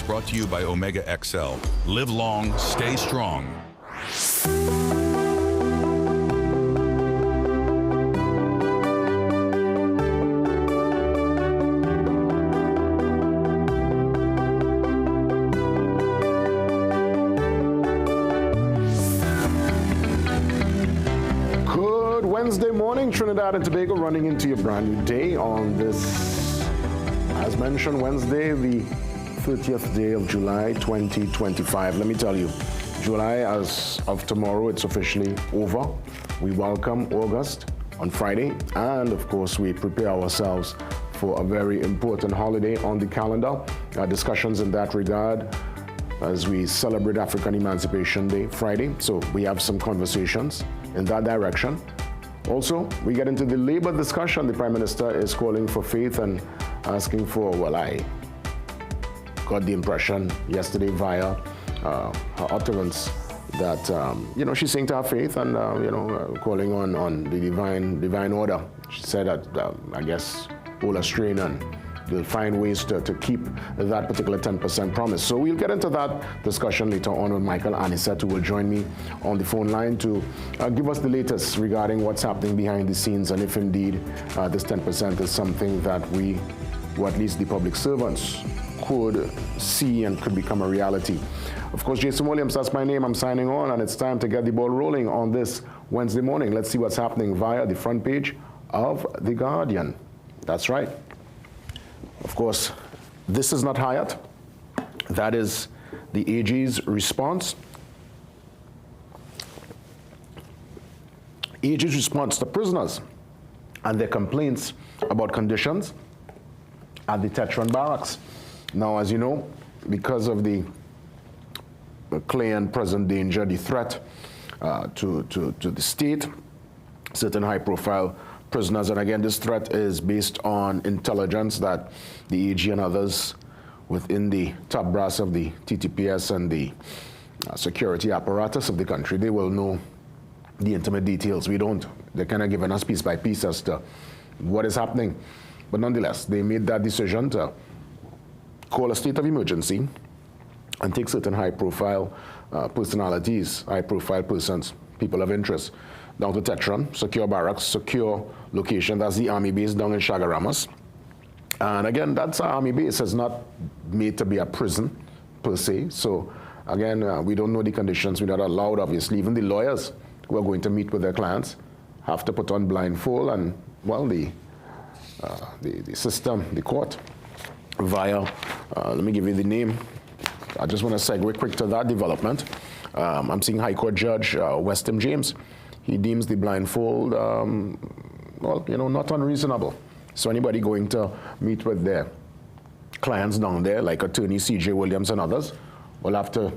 brought to you by Omega XL. Live long, stay strong. Wednesday morning, Trinidad and Tobago, running into your brand new day on this, as mentioned, Wednesday, the 30th day of July, 2025. Let me tell you, July, as of tomorrow, it's officially over. We welcome August on Friday, and of course, we prepare ourselves for a very important holiday on the calendar. Discussions in that regard as we celebrate African Emancipation Day Friday. So we have some conversations in that direction. Also, we get into the labor discussion. The Prime Minister is calling for faith and asking for, well, I got the impression yesterday via her utterance that, she's saying to have faith and, calling on the divine order. She said that, I guess, hold a strain and they'll find ways to keep that particular 10% promise. So we'll get into that discussion later on with Michael Anisset, who will join me on the phone line to give us the latest regarding what's happening behind the scenes and if indeed this 10% is something that we, or at least the public servants, could see and could become a reality. Of course, Jason Williams, that's my name. I'm signing on, and it's time to get the ball rolling on this Wednesday morning. Let's see what's happening via the front page of The Guardian. That's right. Of course, this is not Hyatt. That is the AG's response. AG's response to prisoners and their complaints about conditions at the Tetron barracks. Now, as you know, because of the clear and present danger, the threat to the state, certain high-profile prisoners, and again, this threat is based on intelligence that the AG and others within the top brass of the TTPS and the security apparatus of the country, they will know the intimate details. We don't. They're kind of giving us piece by piece as to what is happening. But nonetheless, they made that decision to call a state of emergency and take certain high-profile personalities, high-profile persons, people of interest, down to Tetron, secure barracks, secure location. That's the army base down in Chagaramas. And again, that's our army base. It's not made to be a prison, per se. So again, we don't know the conditions. We're not allowed, obviously. Even the lawyers who are going to meet with their clients have to put on blindfold. And, well, the system, the court, via, let me give you the name. I just want to segue quick to that development. I'm seeing High Court Judge Weston James. He deems the blindfold, not unreasonable. So anybody going to meet with their clients down there, like attorney C.J. Williams and others, will have to,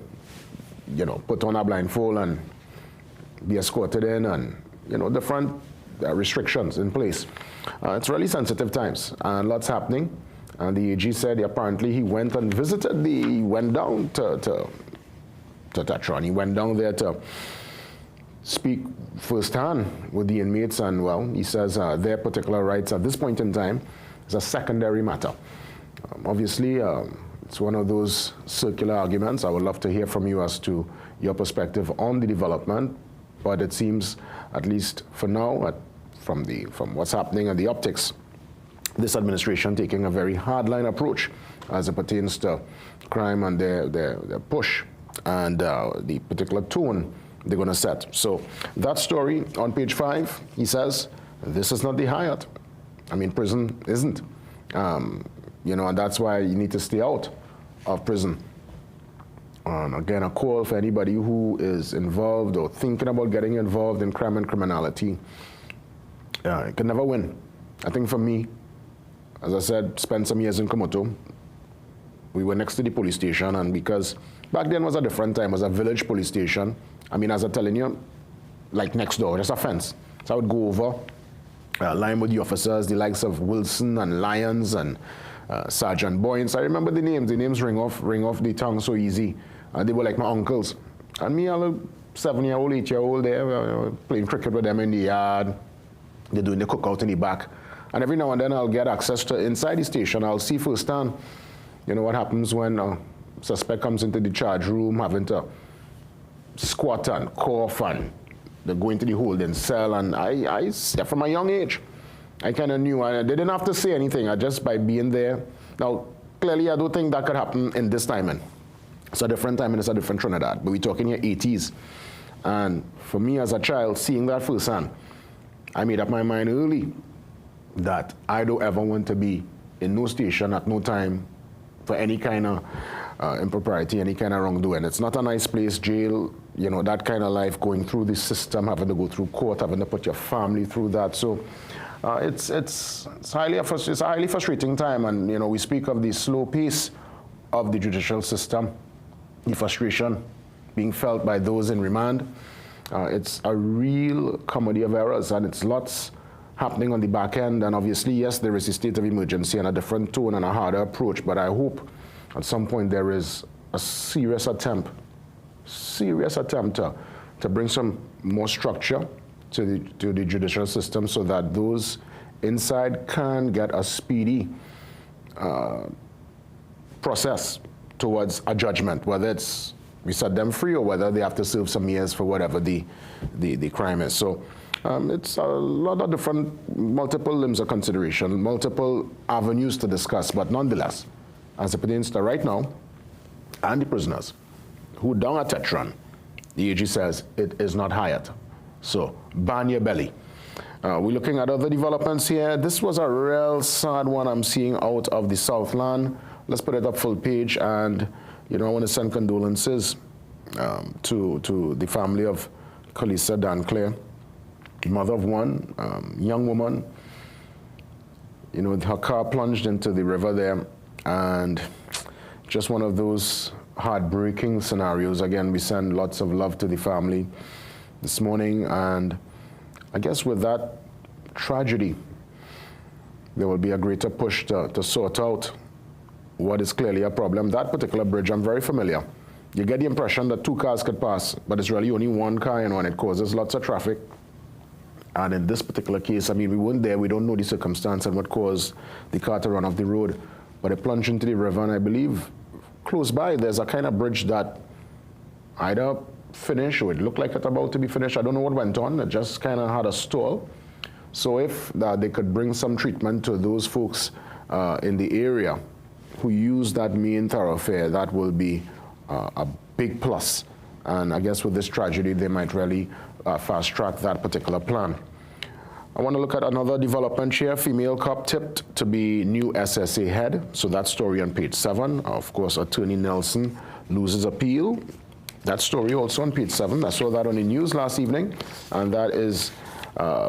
put on a blindfold and be escorted in and, different restrictions in place. It's really sensitive times and lots happening. And the AG said apparently he went and visited he went down to Tetron. He went down there to speak firsthand with the inmates, and well, he says their particular rights at this point in time is a secondary matter. Obviously, it's one of those circular arguments. I would love to hear from you as to your perspective on the development, but it seems, at least for now, from what's happening and the optics, this administration taking a very hardline approach as it pertains to crime and their push and the particular tone they're going to set. So that story on page 5, he says, this is not the Hyatt. I mean, prison isn't. And that's why you need to stay out of prison. And again, a call for anybody who is involved or thinking about getting involved in crime and criminality. It can never win. I think for me, as I said, spent some years in Komoto. We were next to the police station, and because back then was a different time, it was a village police station. I mean, as I'm telling you, like next door, just a fence. So I would go over, line with the officers, the likes of Wilson and Lyons and Sergeant Boyens. I remember the names. The names ring off the tongue so easy. They were like my uncles. And me, a little 7-year-old, 8-year-old there, playing cricket with them in the yard. They're doing the cookout in the back. And every now and then I'll get access to inside the station. I'll see firsthand, what happens when suspect comes into the charge room having to squat and cough and they go into the holding cell. And I from a young age, I kind of knew. They didn't have to say anything. Just by being there. Now, clearly, I don't think that could happen in this timing. It's a different time and it's a different Trinidad. But we're talking here 80s. And for me as a child, seeing that firsthand, I made up my mind early that I don't ever want to be in no station at no time for any kind of impropriety, any kind of wrongdoing. It's not a nice place, jail, you know, that kind of life, going through the system, having to go through court, having to put your family through that. So it's a highly frustrating time. And, you know, we speak of the slow pace of the judicial system, the frustration being felt by those in remand. It's a real comedy of errors, and it's lots happening on the back end. And obviously, yes, there is a state of emergency and a different tone and a harder approach, but I hope at some point there is a serious attempt to bring some more structure to the judicial system so that those inside can get a speedy process towards a judgment, whether it's we set them free or whether they have to serve some years for whatever the crime is. So it's a lot of different, multiple limbs of consideration, multiple avenues to discuss, but nonetheless, as it pertains to right now, and the prisoners who down at Tetron, the AG says it is not Hyatt. So ban your belly. We're looking at other developments here. This was a real sad one I'm seeing out of the Southland. Let's put it up full page, and you know, I want to send condolences to the family of Kalisa Danclair, mother of one, young woman. You know, her car plunged into the river there, and just one of those heartbreaking scenarios. Again, we send lots of love to the family this morning, and I guess with that tragedy, there will be a greater push to sort out what is clearly a problem. That particular bridge, I'm very familiar. You get the impression that two cars could pass, but it's really only one car, and it causes lots of traffic. And in this particular case, I mean, we weren't there, we don't know the circumstance and what caused the car to run off the road, but it plunged into the river, and I believe close by there's a kind of bridge that either finished or it looked like it's about to be finished. I don't know what went on, it just kind of had a stall. So if they could bring some treatment to those folks in the area who use that main thoroughfare, that will be a big plus. And I guess with this tragedy, they might really fast track that particular plan. I want to look at another development here. Female cop tipped to be new SSA head. So that story on page 7. Of course, Attorney Nelson loses appeal. That story also on page 7. I saw that on the news last evening. And that is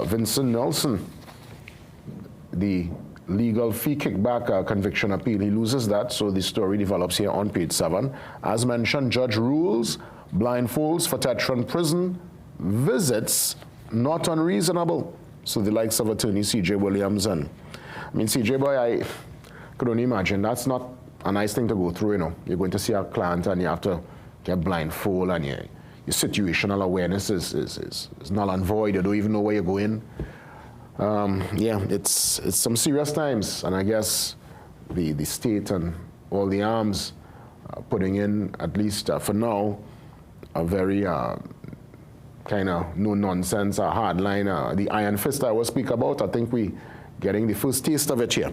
Vincent Nelson, the legal fee kickback conviction appeal. He loses that, so the story develops here on page 7. As mentioned, judge rules blindfolds for Tetron prison visits not unreasonable. So the likes of attorney C.J. Williams, and I mean, C.J. boy, I could only imagine that's not a nice thing to go through, you know. You're going to see a client and you have to get blindfold, and your situational awareness is null and void. You don't even know where you're going. Yeah, it's some serious times, and I guess the state and all the arms putting in, at least for now, a very kind of no-nonsense, hardline, the iron fist I will speak about. I think we getting the first taste of it here.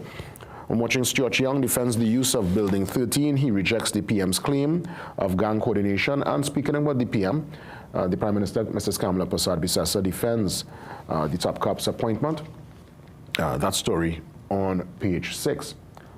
I'm watching Stuart Young defends the use of Building 13. He rejects the PM's claim of gang coordination. And speaking about the PM, the Prime Minister, Mrs. Kamala Persad-Bissessar, defends the top cop's appointment. That story on page 6.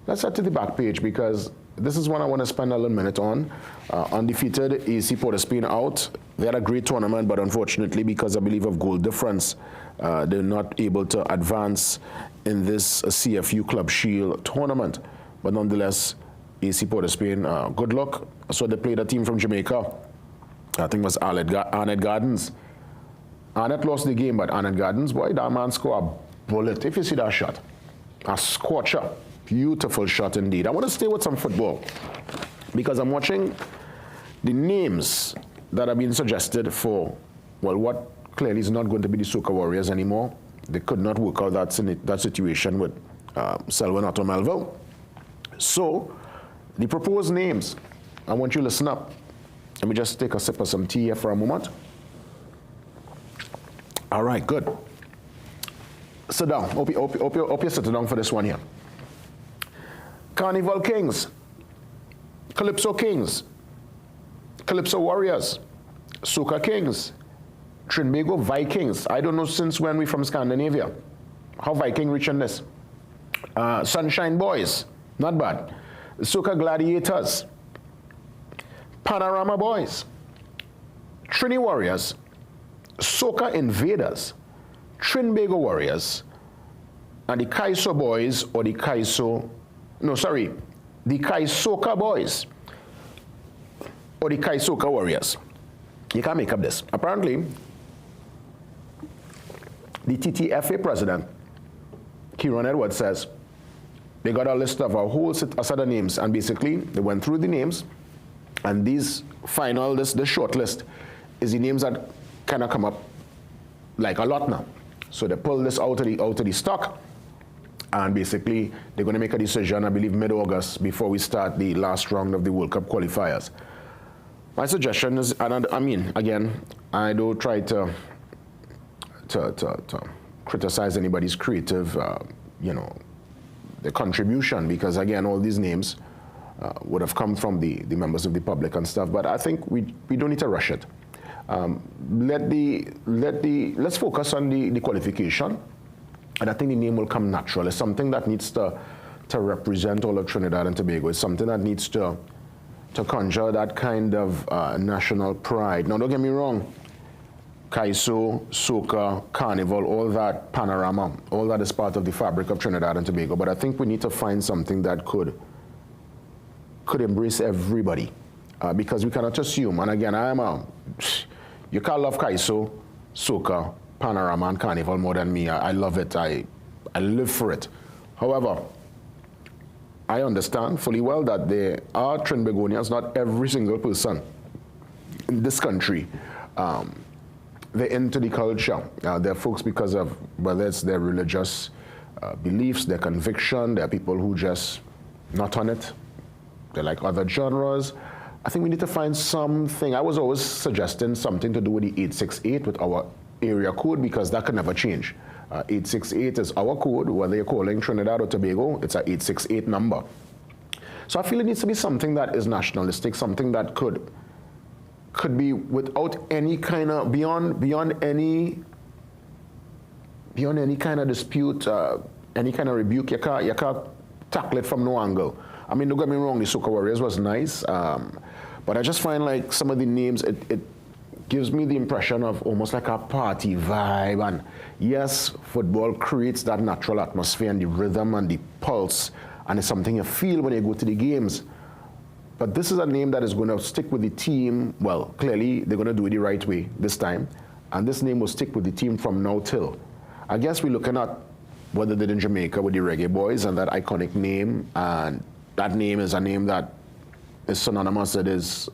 Let's head to the back page, because this is one I want to spend a little minute on. Undefeated AC Port of Spain out. They had a great tournament, but unfortunately, because I believe of goal difference, they're not able to advance in this CFU Club Shield tournament. But nonetheless, AC Port of Spain, good luck. So they played a team from Jamaica. I think it was Arnett Gardens. Arnett lost the game, but Arnett Gardens, boy, that man scored a bullet. If you see that shot, a scorcher. Beautiful shot indeed. I want to stay with some football, because I'm watching the names that have been suggested for, well, what clearly is not going to be the Soca Warriors anymore. They could not work out that situation with Selwyn Otto Melville. So the proposed names I want you to listen up. Let me just take a sip of some tea here for a moment. All right, good. Sit down. Hope you're sitting down for this one here. Carnival Kings, Calypso Kings, Calypso Warriors, Soca Kings, Trinbago Vikings. I don't know since when we from Scandinavia. How Viking reaching this? Sunshine Boys, not bad. Soca Gladiators, Panorama Boys, Trini Warriors, Soca Invaders, Trinbago Warriors, and the Kaiso Boys, or the Kaisoka Boys, or the Kaisoka Warriors. You can't make up this. Apparently, the TTFA president, Kieran Edwards, says they got a list of a whole set of names, and basically they went through the names, and this short list is the names that kind of come up like a lot now. So they pull this out of the stock, and basically they're going to make a decision, I believe, mid-August before we start the last round of the World Cup qualifiers. My suggestion is, and I mean, again, I don't try to criticize anybody's creative, the contribution, because again, all these names would have come from the members of the public and stuff. But I think we don't need to rush it. Let's focus on the qualification, and I think the name will come natural. It's something that needs to represent all of Trinidad and Tobago. It's something that needs to conjure that kind of national pride. Now, don't get me wrong. Kaiso, Soca, Carnival, all that, Panorama, all that is part of the fabric of Trinidad and Tobago. But I think we need to find something that could embrace everybody, because we cannot assume. And again, you can't love Kaiso, Soca, Panorama, and Carnival more than me. I love it. I live for it. However, I understand fully well that there are Trinbagonians, not every single person in this country. They're into the culture. They're folks because of whether it's their religious beliefs, their conviction. There are people who just not on it. They like other genres. I think we need to find something. I was always suggesting something to do with the 868 with our area code, because that can never change. 868 is our code, whether you're calling Trinidad or Tobago, it's an 868 number. So I feel it needs to be something that is nationalistic, something that could be without any kind of, beyond any kind of dispute, any kind of rebuke. You can't tackle it from no angle. I mean, don't get me wrong, the Soca Warriors was nice, but I just find like some of the names, it gives me the impression of almost like a party vibe. And yes, football creates that natural atmosphere and the rhythm and the pulse, and it's something you feel when you go to the games. But this is a name that is going to stick with the team. Well, clearly they're going to do it the right way this time, and this name will stick with the team from now till. I guess we're looking at what they did in Jamaica with the Reggae Boys and that iconic name, and that name is a name that is synonymous. It is,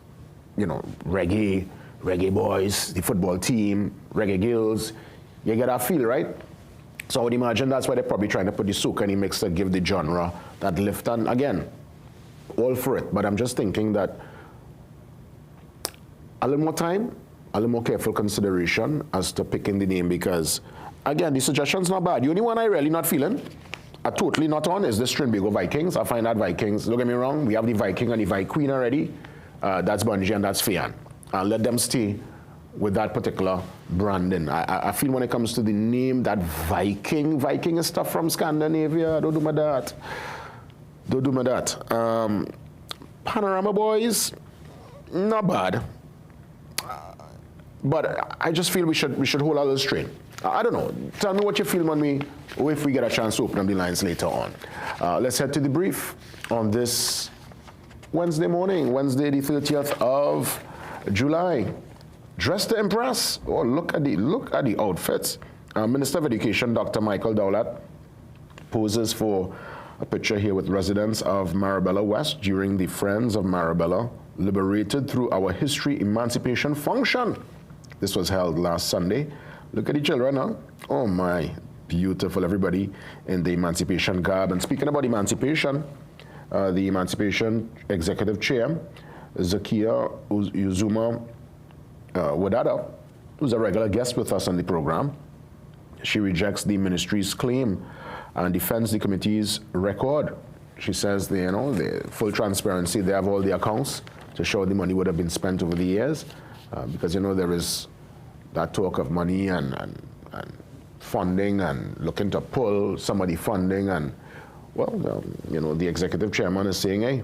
reggae boys, the football team, reggae girls. You get that feel, right? So I would imagine that's why they're probably trying to put the soca in the mix to give the genre that lift. And again, all for it. But I'm just thinking that a little more time, a little more careful consideration as to picking the name, because again, the suggestion's not bad. The only one I really not feeling, I totally not on, is the Trinbago Vikings. I find that Vikings, don't get me wrong, we have the Viking and the Vi Queen already. That's Bungie and that's Fian. And let them stay with that particular branding. I feel when it comes to the name, that Viking is stuff from Scandinavia. Don't do my that. Don't do my that. Panorama Boys, not bad. But I just feel we should hold a little strain. I don't know. Tell me what you feel when if we get a chance to open up the lines later on. Let's head to the brief on this Wednesday morning, Wednesday the 30th of July. Dressed to impress. Oh, look at the outfits. Minister of Education, Dr. Michael Dowlett, poses for a picture here with residents of Marabella West during the Friends of Marabella Liberated Through Our History Emancipation function. This was held last Sunday. Look at the children now. Oh my, beautiful, everybody in the Emancipation garb. And speaking about emancipation, the Emancipation Executive Chair, Zakia Uzuma Wadada, who's a regular guest with us on the program. She rejects the ministry's claim and defends the committee's record. She says, the full transparency, they have all the accounts to show the money would have been spent over the years, because, there is that talk of money and funding and looking to pull somebody funding, and, well, the executive chairman is saying, hey,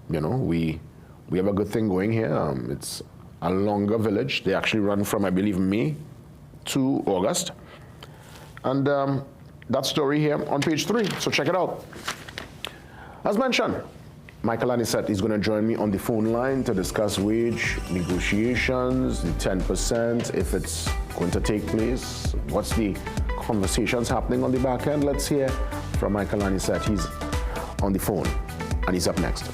we have a good thing going here. It's a longer village. They actually run from, I believe, May to August. And that story here on page 3, so check it out. As mentioned, Michael Anisette is going to join me on the phone line to discuss wage negotiations, the 10%, if it's going to take place, what's the conversations happening on the back end. Let's hear from Michael Anisette. He's on the phone, and he's up next.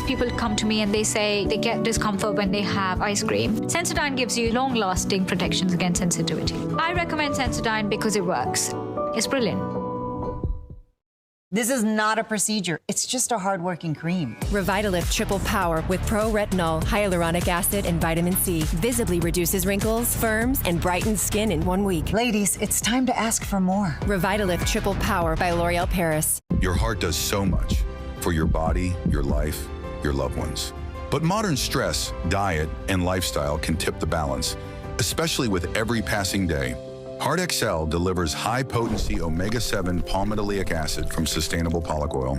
People come to me and they say they get discomfort when they have ice cream. Sensodyne gives you long-lasting protections against sensitivity. I recommend Sensodyne because it works. It's brilliant. This is not a procedure. It's just a hard-working cream. Revitalift Triple Power with pro-retinol, hyaluronic acid, and vitamin C visibly reduces wrinkles, firms, and brightens skin in 1 week. Ladies, it's time to ask for more. Revitalift Triple Power by L'Oréal Paris. Your heart does so much for your body, your life, your loved ones. But modern stress, diet, and lifestyle can tip the balance, especially with every passing day. Heart XL delivers high-potency omega-7 palmitoleic acid from sustainable pollock oil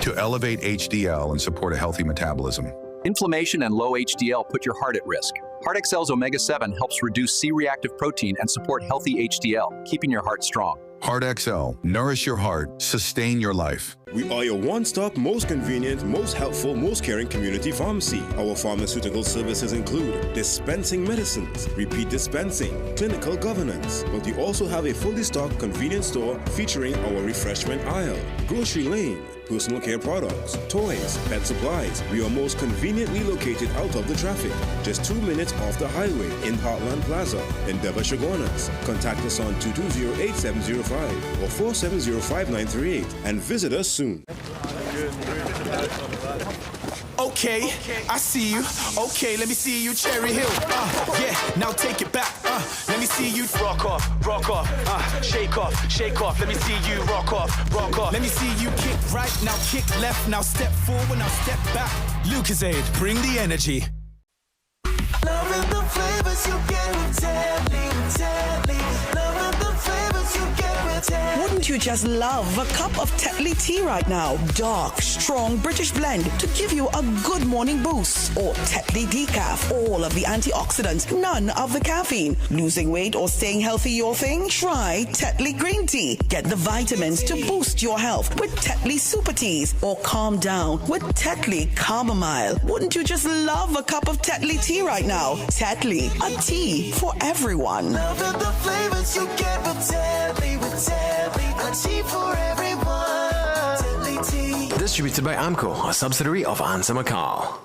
to elevate HDL and support a healthy metabolism. Inflammation and low HDL put your heart at risk. Heart XL's omega-7 helps reduce C-reactive protein and support healthy HDL, keeping your heart strong. Heart XL. Nourish your heart. Sustain your life. We are your one-stop, most convenient, most helpful, most caring community pharmacy. Our pharmaceutical services include dispensing medicines, repeat dispensing, clinical governance. But we also have a fully stocked convenience store featuring our refreshment aisle, grocery lane, personal care products, toys, pet supplies. We are most conveniently located out of the traffic, just 2 minutes off the highway in Heartland Plaza, Endeavour, Chaguanas. Contact us on 220-8705 or 470-5938 and visit us soon. Okay, I see you. Okay, let me see you, Cherry Hill. Yeah, now take it back. Let me see you rock off, shake off, shake off. Let me see you rock off, rock off. Let me see you kick right, now kick left, now step forward, now step back. Lucozade, bring the energy. Loving the flavors you get with Tetley, loving the flavors you get with Tetley. Wouldn't you just love a cup of Tetley tea right now? Dark, strong British blend to give you a good morning boost. Or Tetley decaf, all of the antioxidants, none of the caffeine. Losing weight or staying healthy your thing? Try Tetley green tea. Get the vitamins to boost your health with Tetley super teas. Or calm down with Tetley chamomile. Wouldn't you just love a cup of Tetley tea right now? Tetley, a tea for everyone. Loving the flavors you get with Tetley, a tea for everyone. Tetley tea. Distributed by AMCO, a subsidiary of Ansa McCall.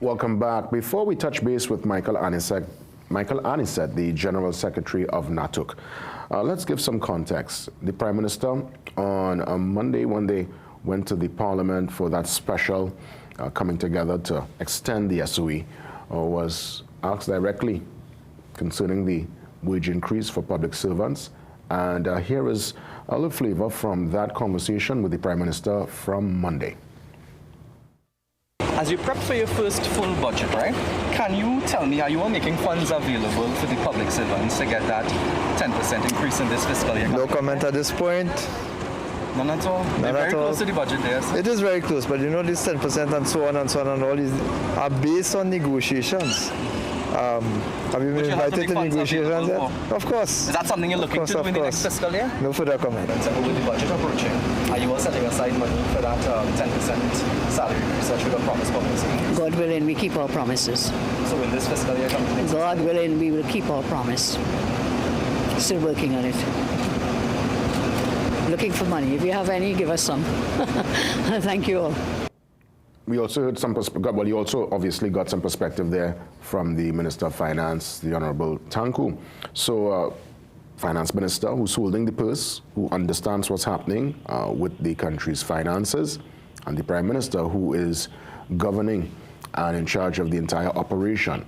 Welcome back. Before we touch base with Michael Anisette, the General Secretary of NATUC, let's give some context. The Prime Minister on Monday, when they went to the Parliament for that special coming together to extend the SOE, was asked directly concerning the wage increase for public servants. And here is a little flavor from that conversation with the Prime Minister from Monday. As you prep for your first full budget, right, can you tell me how you are making funds available for the public servants to get that 10% increase in this fiscal year? No comment at this point. None at all? They're very close to the budget there, sir. It is very close, but you know this 10% and so on and so on and all these are based on negotiations. Have you been invited to negotiations yet? Of course. Is that something you're looking to do in the next fiscal year? No further comment. With the budget approaching, are you all setting aside money for that 10% salary increase that you have promised publicly? God willing, we keep our promises. So in this fiscal year coming? God willing, we will keep our promise. Still working on it. Looking for money. If you have any, give us some. Thank you all. We also heard some perspective, well, you also obviously got some perspective there from the Minister of Finance, the Honorable Tanku. So, Finance Minister who's holding the purse, who understands what's happening with the country's finances, and the Prime Minister who is governing and in charge of the entire operation.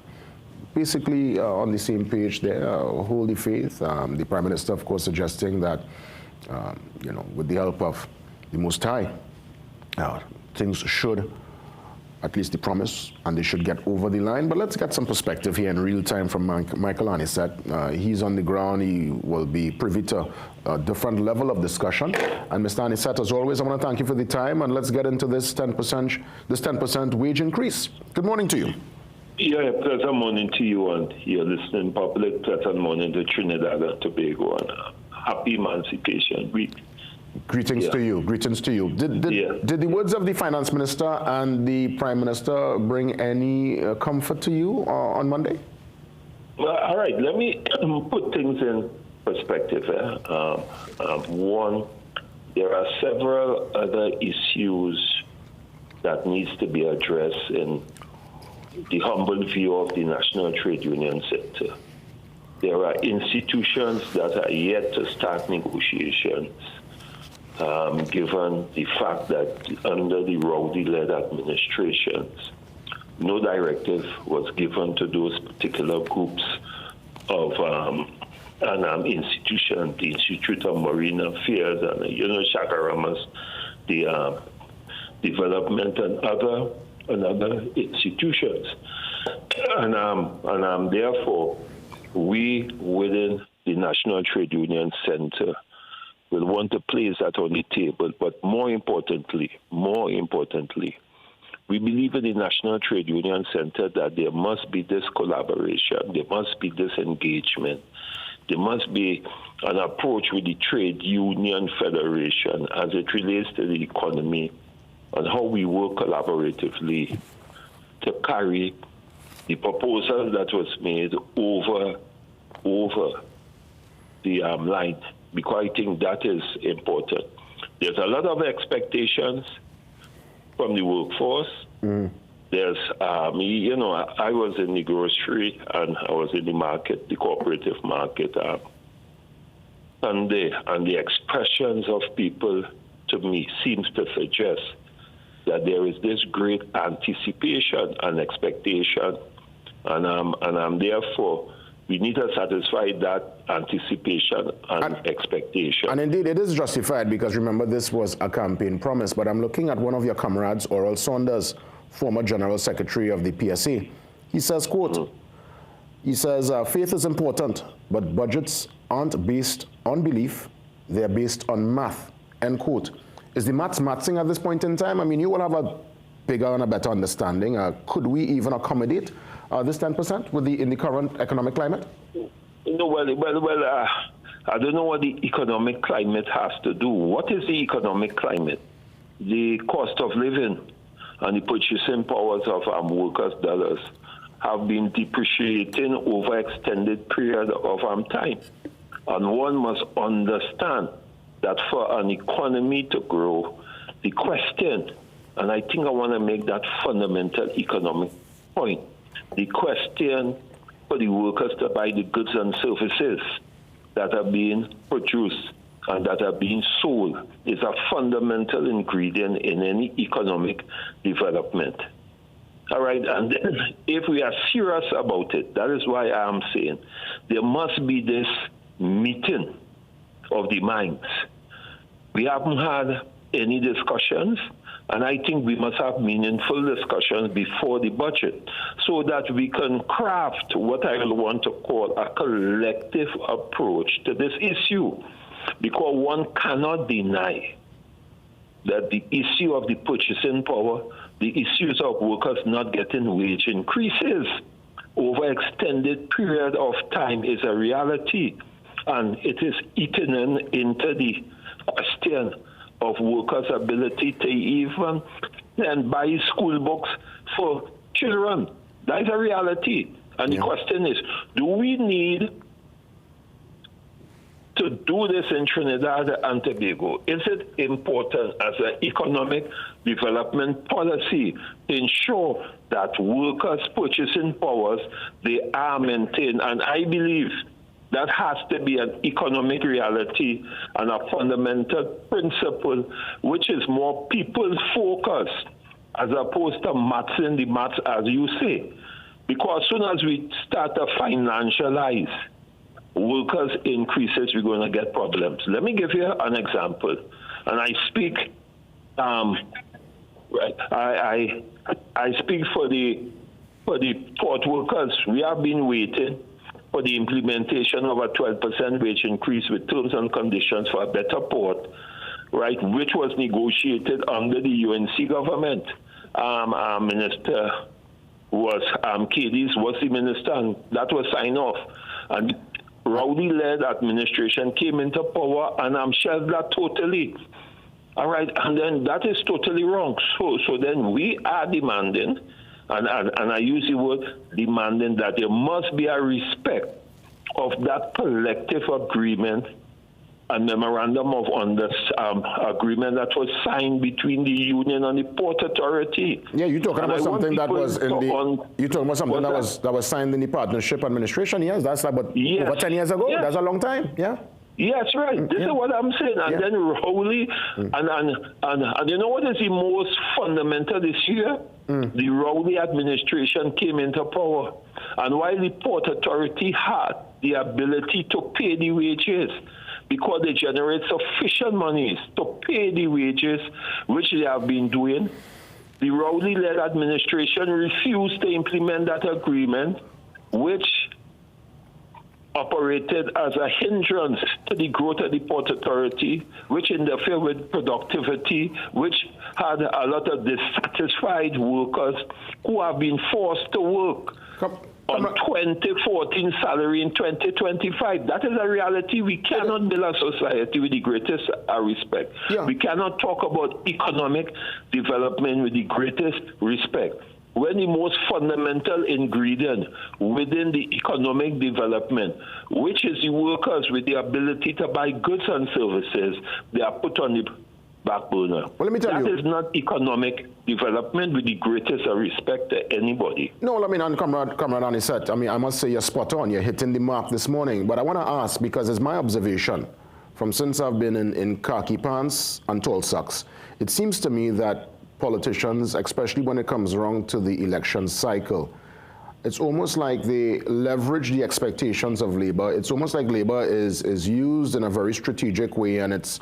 Basically on the same page there, hold the faith. The Prime Minister, of course, suggesting that, you know, with the help of the Most High, things should, at least the promise, and they should get over the line. But let's get some perspective here in real time from Michael Anisette. He's on the ground. He will be privy to a different level of discussion. And Mr. Anisette, as always, I want to thank you for the time, and let's get into this 10% wage increase. Good morning to you. Yeah, pleasant morning to you and your listening public. Pleasant morning to Trinidad and Tobago, and happy Emancipation Week. Greetings to you. Greetings to you. Did the words of the Finance Minister and the Prime Minister bring any comfort to you on Monday? Well, all right, let me put things in perspective. One, there are several other issues that needs to be addressed in the humble view of the national trade union sector. There are institutions that are yet to start negotiations. Given the fact that under the Rowdy-led administrations, no directive was given to those particular groups of institutions, the Institute of Marine Affairs and Shakaramas, the development and other institutions. And therefore, we within the National Trade Union Center will want to place that on the table. But more importantly, we believe in the National Trade Union Center that there must be this collaboration, there must be this engagement, there must be an approach with the Trade Union Federation as it relates to the economy and how we work collaboratively to carry the proposal that was made over the line, because I think that is important. There's a lot of expectations from the workforce. There's, I was in the grocery and I was in the market, the cooperative market, and the expressions of people to me seems to suggest that there is this great anticipation and expectation, and therefore we need to satisfy that anticipation and expectation. And indeed, it is justified because remember, this was a campaign promise. But I'm looking at one of your comrades, Oral Saunders, former General Secretary of the PSA. He says, quote, he says, faith is important, but budgets aren't based on belief, they're based on math, end quote. Is the maths mathsing at this point in time? I mean, you will have a bigger and a better understanding. Could we even accommodate this 10% in the current economic climate? No, well, I don't know what the economic climate has to do. What is the economic climate? The cost of living and the purchasing powers of workers' dollars have been depreciating over extended period of time. And one must understand that for an economy to grow, the question, and I think I want to make that fundamental economic point, the question for the workers to buy the goods and services that are being produced and that are being sold is a fundamental ingredient in any economic development. All right, and then if we are serious about it, that is why I am saying there must be this meeting of the minds. We haven't had any discussions, and I think we must have meaningful discussions before the budget so that we can craft what I will want to call a collective approach to this issue. Because one cannot deny that the issue of the purchasing power, the issues of workers not getting wage increases over extended period of time is a reality. And it is eaten into the question of workers' ability to even buy school books for children. That is a reality. And the question is, do we need to do this in Trinidad and Tobago? Is it important as an economic development policy to ensure that workers' purchasing powers, they are maintained? And I believe that has to be an economic reality and a fundamental principle which is more people-focused as opposed to mathing the maths, as you say. Because as soon as we start to financialize workers' increases, we're going to get problems. Let me give you an example. And I speak, I speak for the port workers. We have been waiting for the implementation of a 12% wage increase with terms and conditions for a better port, right, which was negotiated under the UNC government. Our minister was, Cadiz was the minister, and that was signed off. And Rowley-led administration came into power, and shelved that totally. All right, and then that is totally wrong. So then we are demanding, and I use the word demanding, that there must be a respect of that collective agreement, a memorandum of agreement that was signed between the union and the Port Authority. Yeah, you're talking about something that was in the. You're talking about something that was signed in the partnership administration. Yes, that's about over 10 years ago. Yes. That's a long time. Yeah. Yes, right. This is what I'm saying. And then Rowley, and you know what is the most fundamental this year? The Rowley administration came into power. And while the Port Authority had the ability to pay the wages, because they generate sufficient monies to pay the wages, which they have been doing, the Rowley-led administration refused to implement that agreement, which operated as a hindrance to the growth of the Port Authority, which interfered with productivity, which had a lot of dissatisfied workers who have been forced to work on 2014 salary in 2025. That is a reality. We cannot build a society with the greatest respect. Yeah. We cannot talk about economic development with the greatest respect. When the most fundamental ingredient within the economic development, which is the workers with the ability to buy goods and services, they are put on the back burner. Well, let me tell you. That is not economic development with the greatest respect to anybody. No, I mean, and Comrade Anisette, I mean, I must say you're spot on. You're hitting the mark this morning. But I want to ask, because it's my observation, from since I've been in khaki pants and tall socks, it seems to me that politicians, especially when it comes around to the election cycle, it's almost like they leverage the expectations of Labour. It's almost like Labour is used in a very strategic way, and it's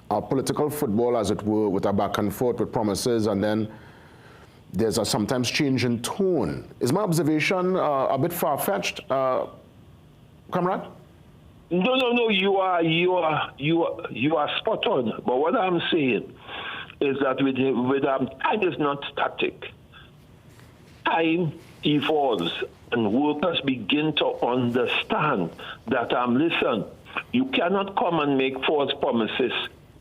a political football, as it were, with a back and forth with promises, and then there's a sometimes change in tone. Is my observation a bit far-fetched, Comrade? No. You are spot on. But what I'm saying is that with time is not static. Time evolves, and workers begin to understand that listen, you cannot come and make false promises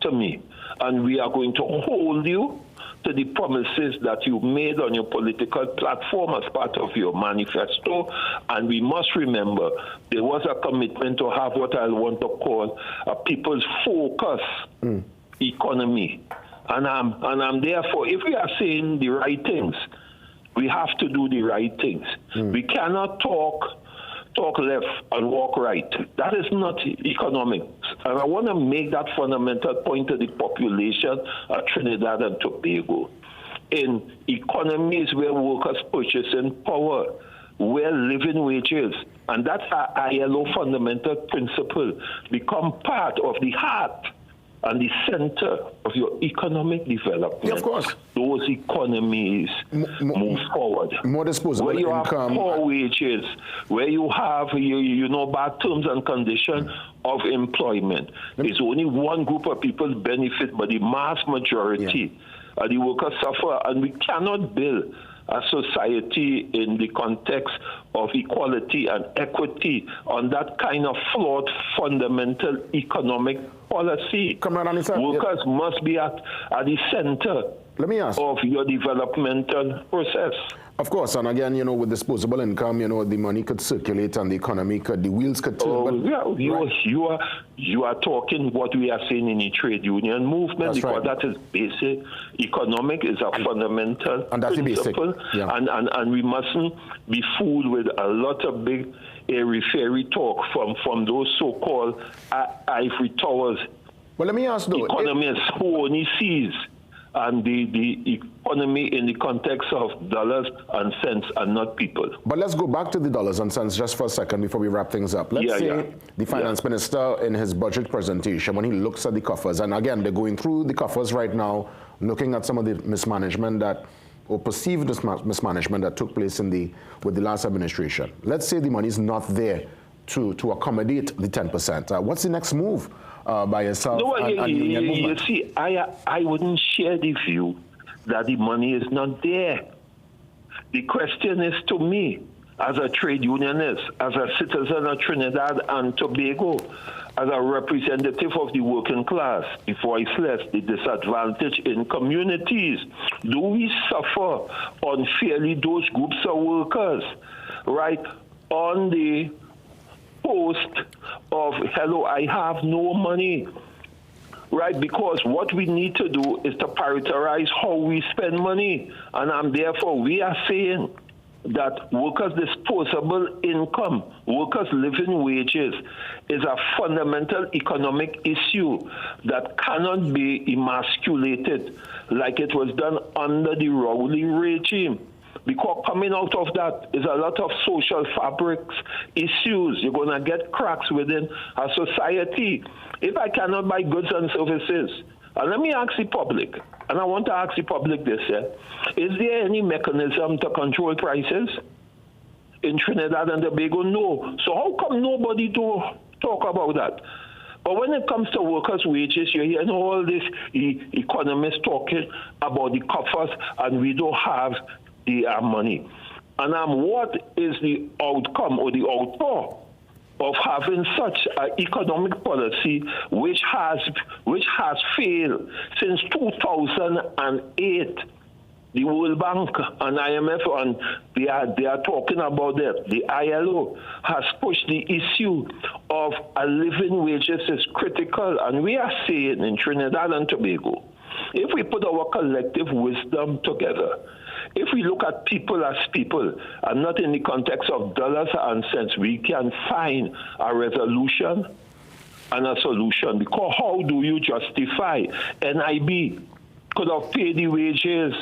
to me, and we are going to hold you to the promises that you made on your political platform as part of your manifesto. And we must remember there was a commitment to have what I want to call a people's focus economy. And I'm therefore, if we are saying the right things, we have to do the right things. We cannot talk left and walk right. That is not economics. And I want to make that fundamental point to the population of Trinidad and Tobago. In economies where workers purchasing power, where living wages, and that's our ILO fundamental principle, become part of the heart and the center of your economic development. Yeah, of course. Those economies move forward. More disposable where you income. Have poor wages, where you have bad terms and conditions of employment. There's only one group of people benefit, but the mass majority of the workers suffer, and we cannot build a society in the context of equality and equity on that kind of flawed fundamental economic policy. Workers must be at the center of your developmental process. Of course, and again, you know, with disposable income, you know, the money could circulate and the economy could, the wheels could turn. Oh, yeah, you are talking what we are saying in the trade union movement, because that is basic. Economic is a fundamental and that's principle, basic. Yeah. And we mustn't be fooled with a lot of big airy-fairy talk from those so-called ivory towers. Well, let me ask though, economists who only sees and the economy in the context of dollars and cents and not people. But let's go back to the dollars and cents just for a second before we wrap things up. Let's say the finance minister in his budget presentation, when he looks at the coffers, and again, they're going through the coffers right now, looking at some of the mismanagement that, or perceived mismanagement that took place with the last administration. Let's say the money is not there to accommodate the 10%. What's the next move by yourself and union movement? You see, I wouldn't share the view that the money is not there. The question is to me, as a trade unionist, as a citizen of Trinidad and Tobago, as a representative of the working class, the voiceless, the disadvantaged in communities, do we suffer unfairly those groups of workers, right, on the post of, hello, I have no money, right? Because what we need to do is to prioritize how we spend money. And therefore, we are saying that workers' disposable income, workers' living wages, is a fundamental economic issue that cannot be emasculated like it was done under the Rowley regime. Because coming out of that is a lot of social fabrics issues. You're going to get cracks within a society. If I cannot buy goods and services, and let me ask the public, and I want to ask the public this, is there any mechanism to control prices in Trinidad and Tobago? No. So how come nobody do talk about that? But when it comes to workers' wages, you're hearing all these economists talking about the coffers, and we don't have the money. And what is the outcome or the outcome of having such an economic policy which has failed since 2008? The World Bank and IMF, and they are talking about that. The ILO has pushed the issue of a living wages is critical, and we are saying in Trinidad and Tobago, if we put our collective wisdom together, if we look at people as people and not in the context of dollars and cents, we can find a resolution and a solution. Because how do you justify NIB could have paid the wages?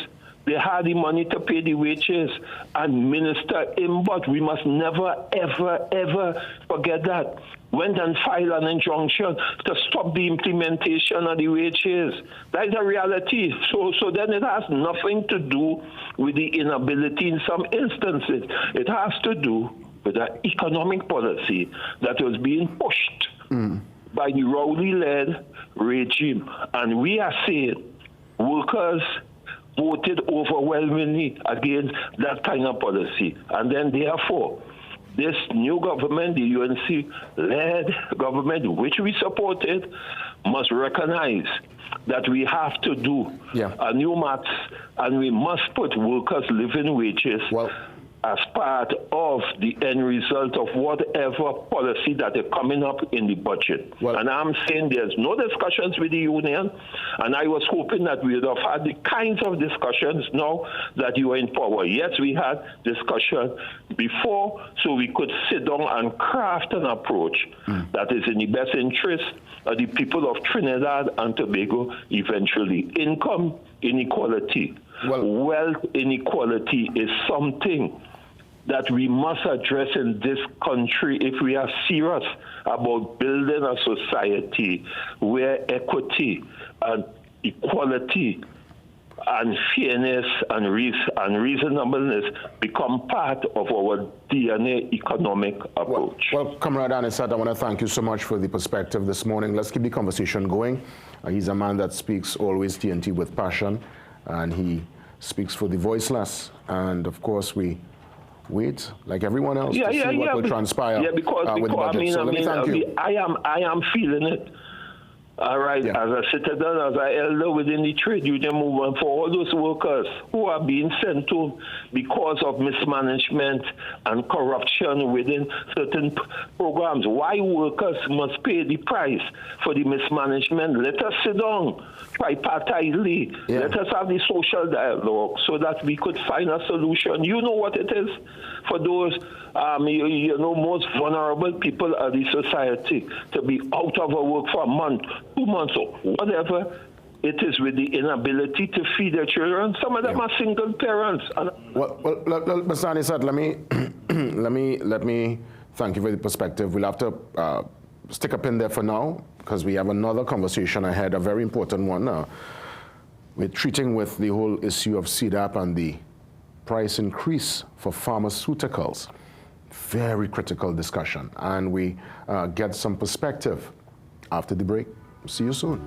They had the money to pay the wages and minister in, but we must never, ever, ever forget that. Went and filed an injunction to stop the implementation of the wages. That is a reality. So then it has nothing to do with the inability in some instances. It has to do with an economic policy that was being pushed by the Rowley-led regime. And we are saying workers voted overwhelmingly against that kind of policy. And then therefore, this new government, the UNC-led government, which we supported, must recognize that we have to do a new maths, and we must put workers' living wages as part of the end result of whatever policy that is coming up in the budget. And I'm saying there's no discussions with the union, and I was hoping that we would have had the kinds of discussions now that you are in power. Yes, we had discussion before, so we could sit down and craft an approach that is in the best interest of the people of Trinidad and Tobago eventually. Income inequality, wealth inequality is something that we must address in this country if we are serious about building a society where equity and equality and fairness and reasonableness become part of our DNA economic approach. Well, Comrade Anisat, I want to thank you so much for the perspective this morning. Let's keep the conversation going. He's a man that speaks always TNT with passion, and he speaks for the voiceless. And of course, we wait, like everyone else, to see what will transpire because with the budget. I am feeling it. All right, as a citizen, as an elder within the trade union movement, for all those workers who are being sent home because of mismanagement and corruption within certain programs, why workers must pay the price for the mismanagement? Let us sit down tripartitely. Yeah. Let us have the social dialogue so that we could find a solution. You know what it is for those most vulnerable people of the society to be out of work for a month, 2 months, or whatever it is, with the inability to feed their children. Some of them are single parents. Well, Mr. Anisat, let me thank you for the perspective. We'll have to stick a pin there for now because we have another conversation ahead, a very important one. We're treating with the whole issue of CDAP and the price increase for pharmaceuticals. Very critical discussion, and we get some perspective after the break. See you soon.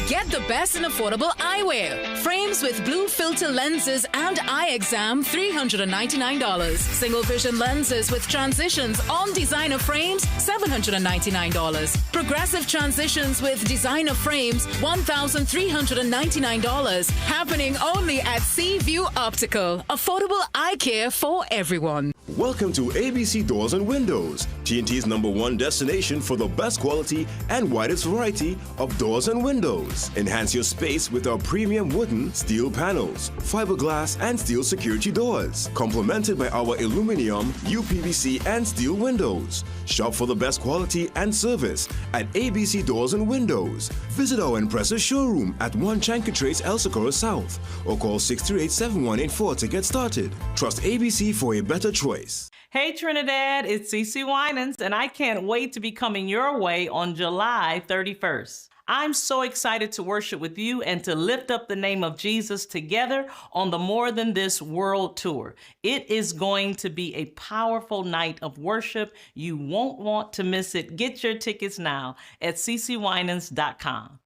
Get the best in affordable eyewear. Frames with blue filter lenses and eye exam, $399. Single vision lenses with transitions on designer frames, $799. Progressive transitions with designer frames, $1,399. Happening only at Seaview Optical. Affordable eye care for everyone. Welcome to ABC Doors and Windows, TNT's #1 destination for the best quality and widest variety of doors and windows. Enhance your space with our premium wooden, steel panels, fiberglass, and steel security doors, complemented by our aluminum, UPVC, and steel windows. Shop for the best quality and service at ABC Doors and Windows. Visit our impressive showroom at 1 Chancatrace, El Socorro South, or call 638-7184 to get started. Trust ABC for a better choice. Hey Trinidad, it's CeCe Winans, and I can't wait to be coming your way on July 31st. I'm so excited to worship with you and to lift up the name of Jesus together on the More Than This World Tour. It is going to be a powerful night of worship. You won't want to miss it. Get your tickets now at ccwinans.com.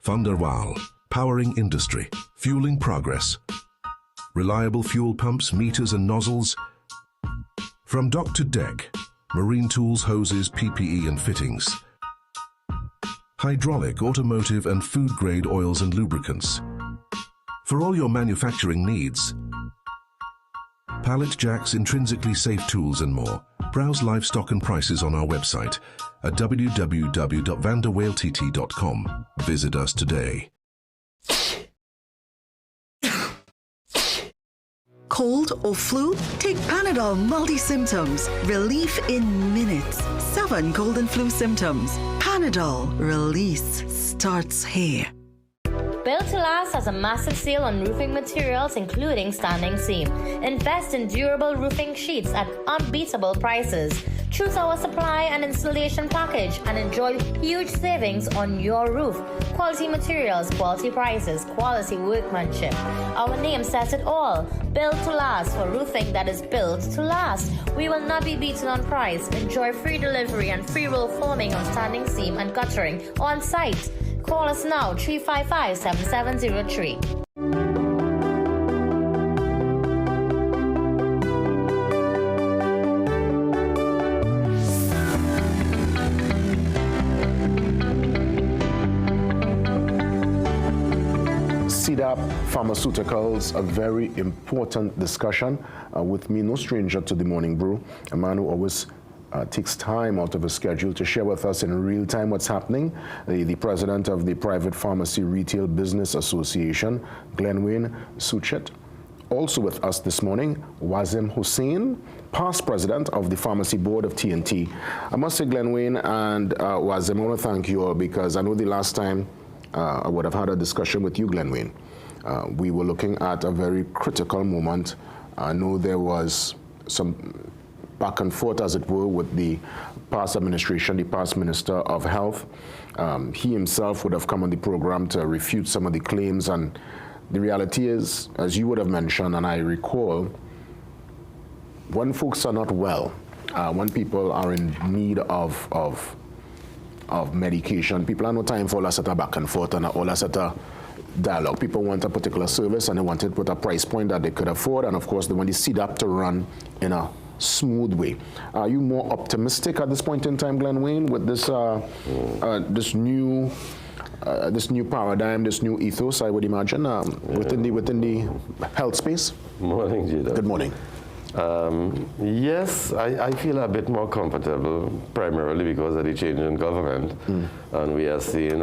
Thunderwal, powering industry, fueling progress. Reliable fuel pumps, meters and nozzles. From dock to deck, marine tools, hoses, PPE and fittings. Hydraulic, automotive and food-grade oils and lubricants. For all your manufacturing needs. Pallet jacks, intrinsically safe tools and more. Browse live stock and prices on our website at www.vanderwalett.com. Visit us today. Cold or flu? Take Panadol multi-symptoms. Relief in minutes. 7 cold and flu symptoms. Panadol. Release starts here. Built to Last has a massive sale on roofing materials, including standing seam. Invest in durable roofing sheets at unbeatable prices. Choose our supply and installation package and enjoy huge savings on your roof. Quality materials, quality prices, quality workmanship. Our name says it all. Built to Last, for roofing that is built to last. We will not be beaten on price. Enjoy free delivery and free roll forming on standing seam and guttering on site. Call us now, 355-7703. CDAP Pharmaceuticals, a very important discussion. With me, no stranger to the Morning Brew, a man who always takes time out of his schedule to share with us in real time what's happening. The president of the Private Pharmacy Retail Business Association, Glenwayne Suchet. Also with us this morning, Wazim Hussein, past president of the Pharmacy Board of TNT. I must say, Glenwayne and Wazim, I want to thank you all because I know the last time I would have had a discussion with you, Glenwayne. We were looking at a very critical moment. I know there was some back and forth, as it were, with the past administration, the past Minister of Health. He himself would have come on the program to refute some of the claims, and the reality is, as you would have mentioned, and I recall, when folks are not well, when people are in need of medication, people have no time for all that sort of back and forth and all that sort of dialogue. People want a particular service and they want it with a price point that they could afford, and of course they want the CDAP to run in a smooth way. Are you more optimistic at this point in time, Glenn Wayne, with this this new paradigm, this new ethos, I would imagine, within the health space? Morning, Jada. Good morning. Yes, I feel a bit more comfortable, primarily because of the change in government, and we are seeing,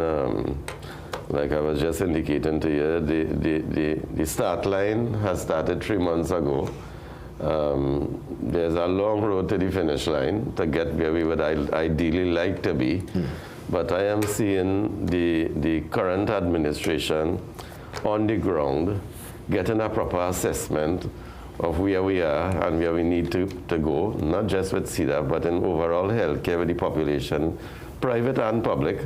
like I was just indicating to you, the start line has started 3 months ago. There's a long road to the finish line to get where we would ideally like to be. But I am seeing the current administration on the ground getting a proper assessment of where we are and where we need to go, not just with CDAP, but in overall healthcare with the population, private and public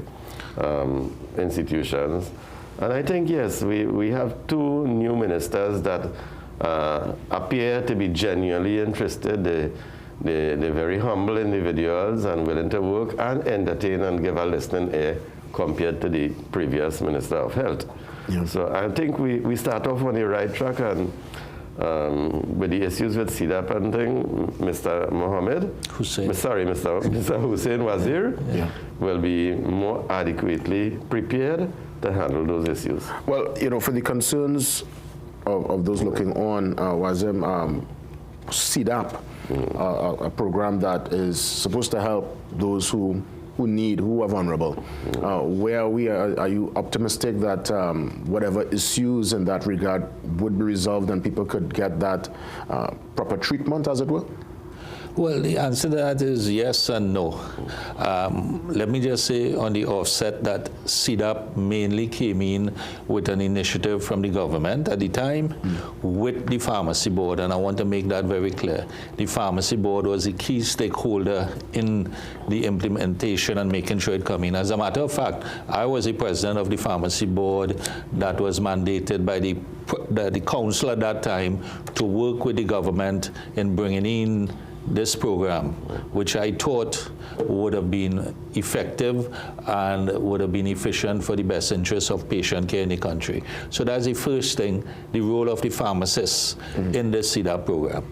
institutions. And I think, yes, we have 2 new ministers that appear to be genuinely interested. They're very humble individuals and willing to work and entertain and give a listening ear compared to the previous Minister of Health. Yeah. So I think we start off on the right track, and with the issues with CDAP and thing, Mr. Mohammed Hussein, Mr. Hussein Wazir will be more adequately prepared to handle those issues. Well, you know, for the concerns of those looking on, Wazim, CDAP, a program that is supposed to help those who are vulnerable. Where are you optimistic that whatever issues in that regard would be resolved and people could get that proper treatment, as it were? Well, the answer to that is yes and no. Let me just say on the offset that CDAP mainly came in with an initiative from the government at the time with the pharmacy board, and I want to make that very clear. The pharmacy board was a key stakeholder in the implementation and making sure it come in. As a matter of fact, I was the president of the pharmacy board that was mandated by the council at that time to work with the government in bringing in this program, which I thought would have been effective and would have been efficient for the best interests of patient care in the country. So that's the first thing, the role of the pharmacists in this CDAP program.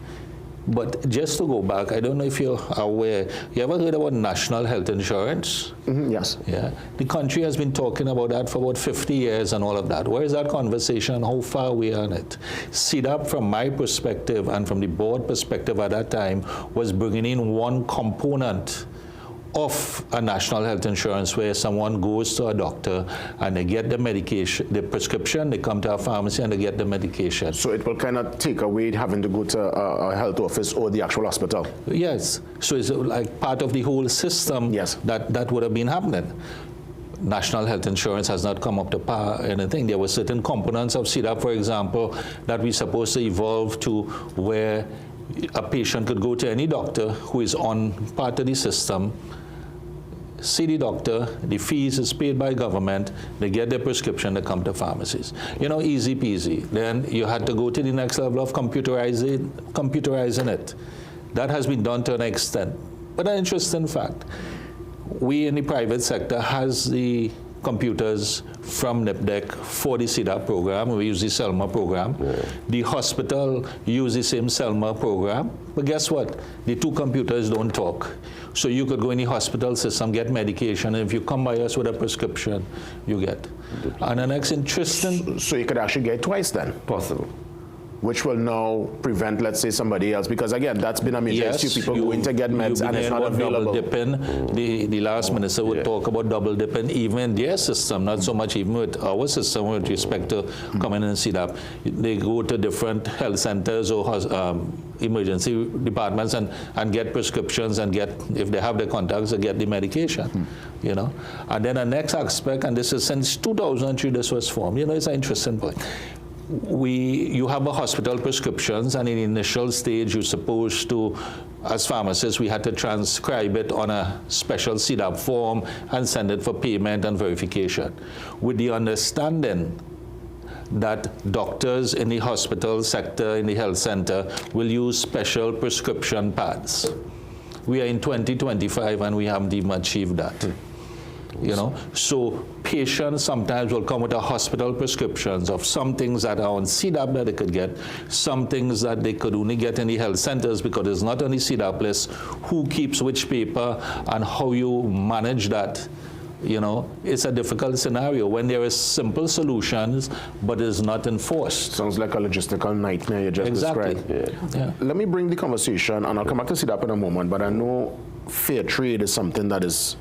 But just to go back, I don't know if you're aware, you ever heard about national health insurance? Yes. Yeah. The country has been talking about that for about 50 years and all of that. Where is that conversation? How far we are on it? CDAP, from my perspective and from the board perspective at that time, was bringing in one component of a national health insurance where someone goes to a doctor and they get the medication, the prescription, they come to a pharmacy and they get the medication. So it will kind of take away having to go to a health office or the actual hospital? Yes. So it's like part of the whole system that would have been happening. National health insurance has not come up to par or anything. There were certain components of CDAP, for example, that we're supposed to evolve to where a patient could go to any doctor who is on part of the system, see the doctor, the fees is paid by government, they get their prescription, they come to pharmacies. You know, easy peasy. Then you had to go to the next level of computerizing it. That has been done to an extent. But an interesting fact, we in the private sector has the computers from NIPDEC for the CDAP program. We use the SELMA program. The hospital use the same SELMA program. But guess what? The 2 computers don't talk. So you could go in the hospital system, get medication, and if you come by us with a prescription, you get. And the next interesting... So you could actually get twice then? Possible. Which will now prevent, let's say, somebody else, because again, that's been a major issue. People going to get meds and it's not available. Double dipping. The last minister would talk about double dipping, even in their system, not so much even with our system with respect to coming and see that. They go to different health centers or emergency departments and get prescriptions and get, if they have the contacts, they get the medication, you know. And then the next aspect, and this is since 2003 this was formed, you know, it's an interesting point. You have a hospital prescriptions, and in the initial stage, you're supposed to, as pharmacists, we had to transcribe it on a special CDAP form and send it for payment and verification, with the understanding that doctors in the hospital sector, in the health center, will use special prescription pads. We are in 2025 and we haven't even achieved that. You know, so patients sometimes will come with a hospital prescriptions of some things that are on CDAP that they could get, some things that they could only get in the health centers because it's not on the CDAP list, who keeps which paper, and how you manage that. You know, it's a difficult scenario when there is simple solutions, but it's not enforced. Sounds like a logistical nightmare you just described. Yeah. Let me bring the conversation, and I'll come back to CDAP in a moment, but I know fair trade is something that is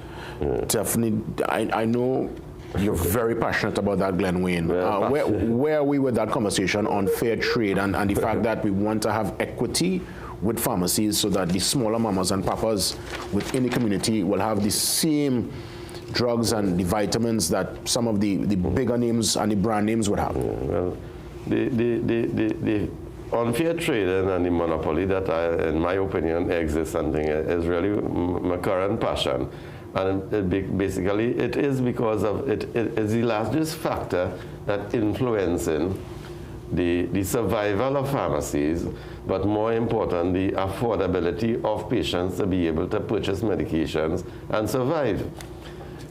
definitely, I know you're very passionate about that, Glenn Wayne. Where are we with that conversation on fair trade and the fact that we want to have equity with pharmacies so that the smaller mamas and papas within the community will have the same drugs and the vitamins that some of the bigger names and the brand names would have? Well, the unfair trade and the monopoly that, in my opinion, exists something is really my current passion. And basically, it is because of it is the largest factor that influencing the survival of pharmacies, but more important, the affordability of patients to be able to purchase medications and survive.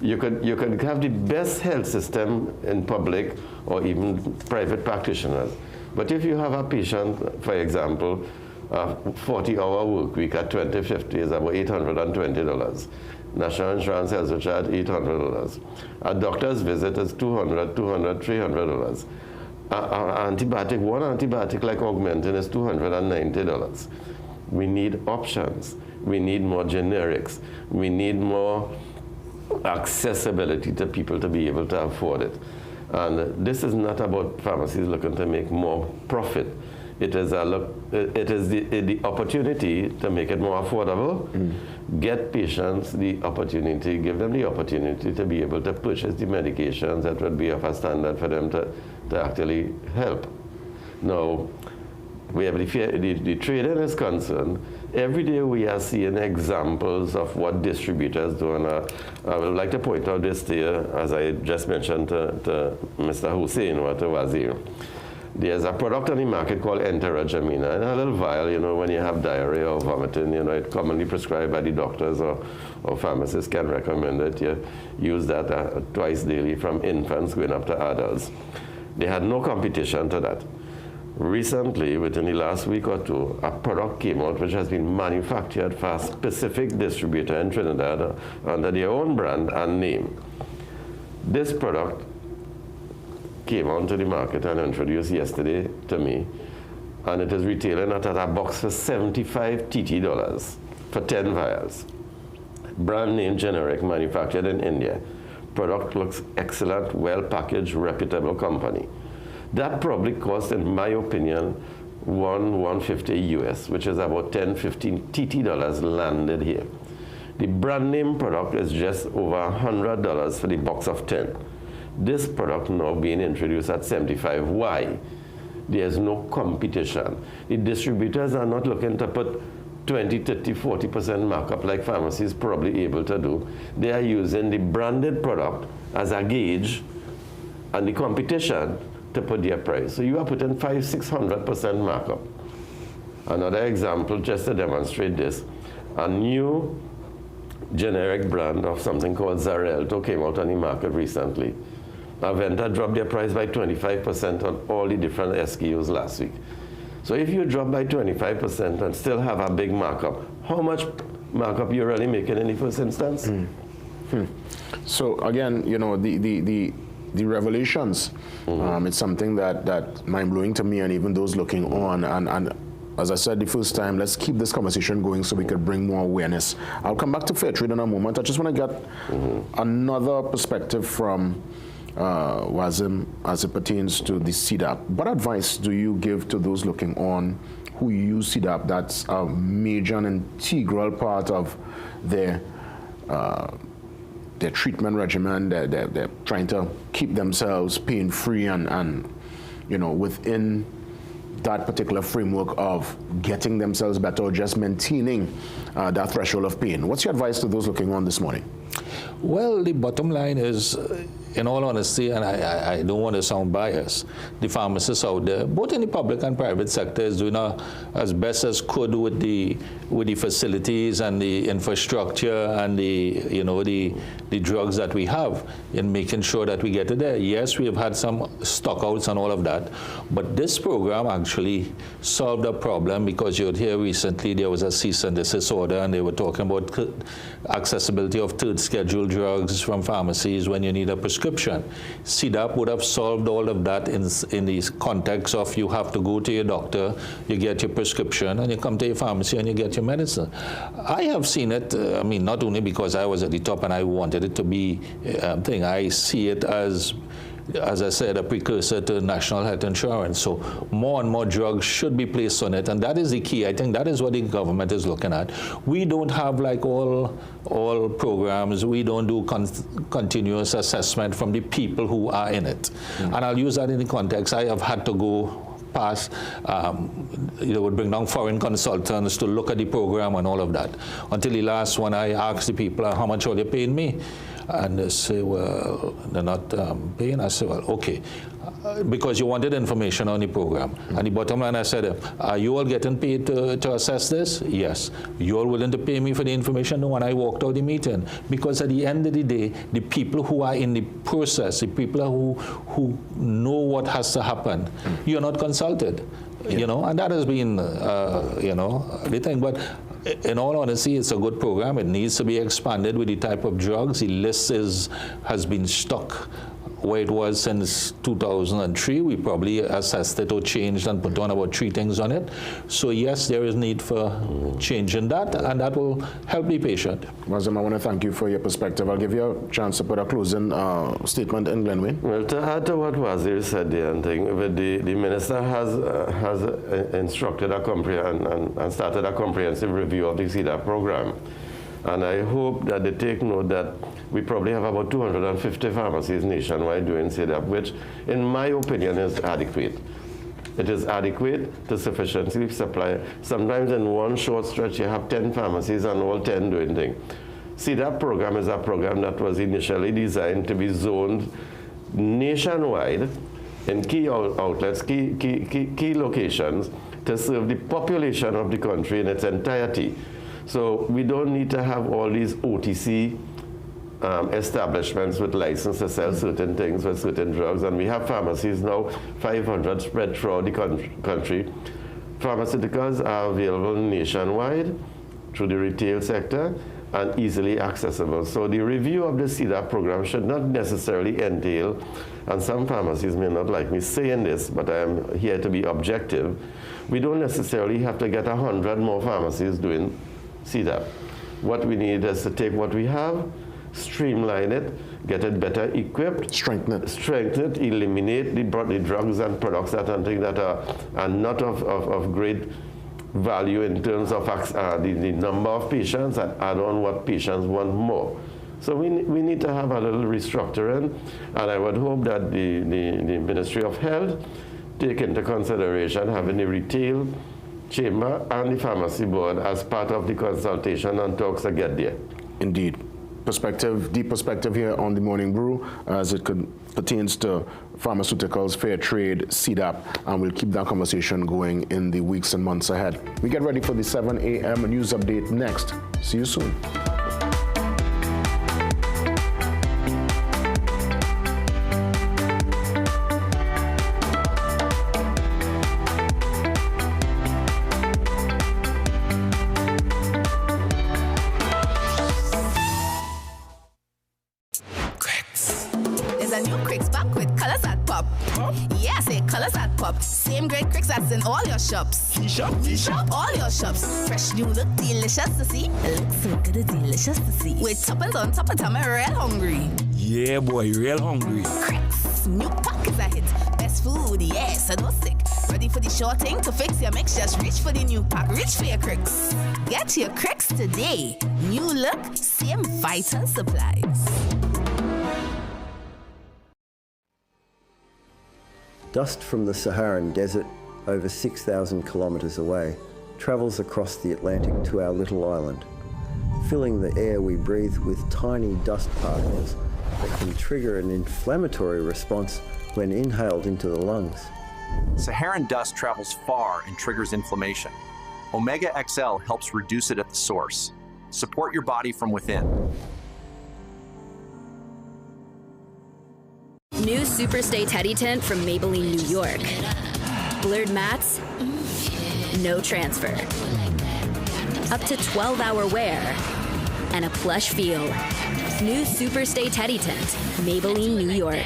You could have the best health system in public or even private practitioners. But if you have a patient, for example, a 40-hour work week at 2050 is about $820. National Insurance has a charge $800. A doctor's visit is $200, $300. One antibiotic like Augmentin is $290. We need options. We need more generics. We need more accessibility to people to be able to afford it. And this is not about pharmacies looking to make more profit. It is the opportunity to make it more affordable, get patients the opportunity, give them the opportunity to be able to purchase the medications that would be of a standard for them to actually help. Now, we have the trading is concerned. Every day we are seeing examples of what distributors do, and I would like to point out this to you, as I just mentioned to Mr. Hussein or to Wazir. There's a product on the market called enterogimina, in a little vial, you know, when you have diarrhea or vomiting, you know, it's commonly prescribed by the doctors or pharmacists can recommend it. You use that twice daily from infants going up to adults. They had no competition to that. Recently, within the last week or two, a product came out which has been manufactured for a specific distributor in Trinidad under their own brand and name. This product came onto the market and introduced yesterday to me, and it is retailing at a box for $75 TT for 10 vials. Brand name generic, manufactured in India. Product looks excellent, well packaged, reputable company. That probably cost, in my opinion, $150 US, which is about $10-15 TT landed here. The brand name product is just over $100 for the box of 10. This product now being introduced at $75. Why? There's no competition. The distributors are not looking to put 20, 30, 40% markup like pharmacies probably able to do. They are using the branded product as a gauge and the competition to put their price. So you are putting 500-600% markup. Another example, just to demonstrate this, a new generic brand of something called Xarelto came out on the market recently. Aventa dropped their price by 25% on all the different SKUs last week. So if you drop by 25% and still have a big markup, how much markup you're really making in the first instance? So again, you know, the revelations, it's something that mind-blowing to me and even those looking on. And as I said the first time, let's keep this conversation going so we could bring more awareness. I'll come back to fair trade in a moment. I just want to get another perspective from Wazim as it pertains to the CDAP. What advice do you give to those looking on who use CDAP? That's a major and integral part of their treatment regimen. They're trying to keep themselves pain-free and you know, within that particular framework of getting themselves better or just maintaining that threshold of pain. What's your advice to those looking on this morning? Well, the bottom line is in all honesty, and I don't want to sound biased, the pharmacists out there, both in the public and private sector, is doing as best as could with the facilities and the infrastructure and the drugs that we have in making sure that we get it there. Yes, we have had some stockouts and all of that, but this program actually solved a problem, because you'd hear recently there was a cease and desist order, and they were talking about accessibility of third schedule drugs from pharmacies when you need a prescription. CDAP would have solved all of that in the context of you have to go to your doctor, you get your prescription, and you come to your pharmacy and you get your medicine. I have seen it, I mean, not only because I was at the top and I wanted it to be a thing, I see it as I said, a precursor to national health insurance. So more and more drugs should be placed on it, and that is the key. I think that is what the government is looking at. We don't have, like all programs, we don't do continuous assessment from the people who are in it. And I'll use that in the context. I have had to go past, would bring down foreign consultants to look at the program and all of that. Until the last one, I asked the people, how much are they paying me? And they say, well, they're not paying. I said, well, okay, because you wanted information on the program. And the bottom line, I said, are you all getting paid to assess this? Yes. You all willing to pay me for the information? No, and I walked out the meeting. Because at the end of the day, the people who are in the process, the people who know what has to happen, you're not consulted, and that has been, the thing. But in all honesty, it's a good program. It needs to be expanded with the type of drugs. The list has been stuck where it was since 2003. We probably assessed it or changed and put on about 3 things on it. So yes, there is need for changing that, and that will help the patient. Mazim, I want to thank you for your perspective. I'll give you a chance to put a closing statement in, Glenwayne. Well, to add to what Wazir said there, and the minister has instructed and started a comprehensive review of the CDAP program. And I hope that they take note that we probably have about 250 pharmacies nationwide doing CDAP, which, in my opinion, is adequate. It is adequate to sufficiently supply. Sometimes in one short stretch, you have 10 pharmacies and all 10 doing things. CDAP program is a program that was initially designed to be zoned nationwide in key outlets, key locations, to serve the population of the country in its entirety. So we don't need to have all these OTC establishments with license to sell certain things with certain drugs. And we have pharmacies now, 500 spread throughout the country. Pharmaceuticals are available nationwide through the retail sector and easily accessible. So the review of the CDAP program should not necessarily entail, and some pharmacies may not like me saying this, but I am here to be objective, we don't necessarily have to get 100 more pharmacies doing CDAP. What we need is to take what we have, streamline it, get it better equipped, strengthen it, eliminate the drugs and products that are not of great value in terms of the number of patients, and add on what patients want more. So we need to have a little restructuring, and I would hope that the Ministry of Health take into consideration having the retail chamber and the pharmacy board as part of the consultation and talks to get there. Indeed. Deep perspective here on the Morning Brew as it pertains to pharmaceuticals, fair trade, CDAP, and we'll keep that conversation going in the weeks and months ahead. We get ready for the 7 a.m. news update next. See you soon. In all your shops. All your shops. Fresh new look, delicious to see. It looks so good, it's delicious to see. With toppings on top of time, I'm real hungry. Yeah, boy, real hungry. Cricks, new pack is a hit. Best food, yes, so don't stick. Ready for the short thing to fix your mix? Just reach for the new pack. Reach for your Cricks. Get your Cricks today. New look, same vital supplies. Dust from the Saharan desert, over 6,000 kilometres away, travels across the Atlantic to our little island, filling the air we breathe with tiny dust particles that can trigger an inflammatory response when inhaled into the lungs. Saharan dust travels far and triggers inflammation. Omega XL helps reduce it at the source. Support your body from within. New Superstay Teddy Tint from Maybelline, New York. Blurred mats, no transfer. Up to 12-hour wear and a plush feel. New Superstay Teddy Tint, Maybelline, New York.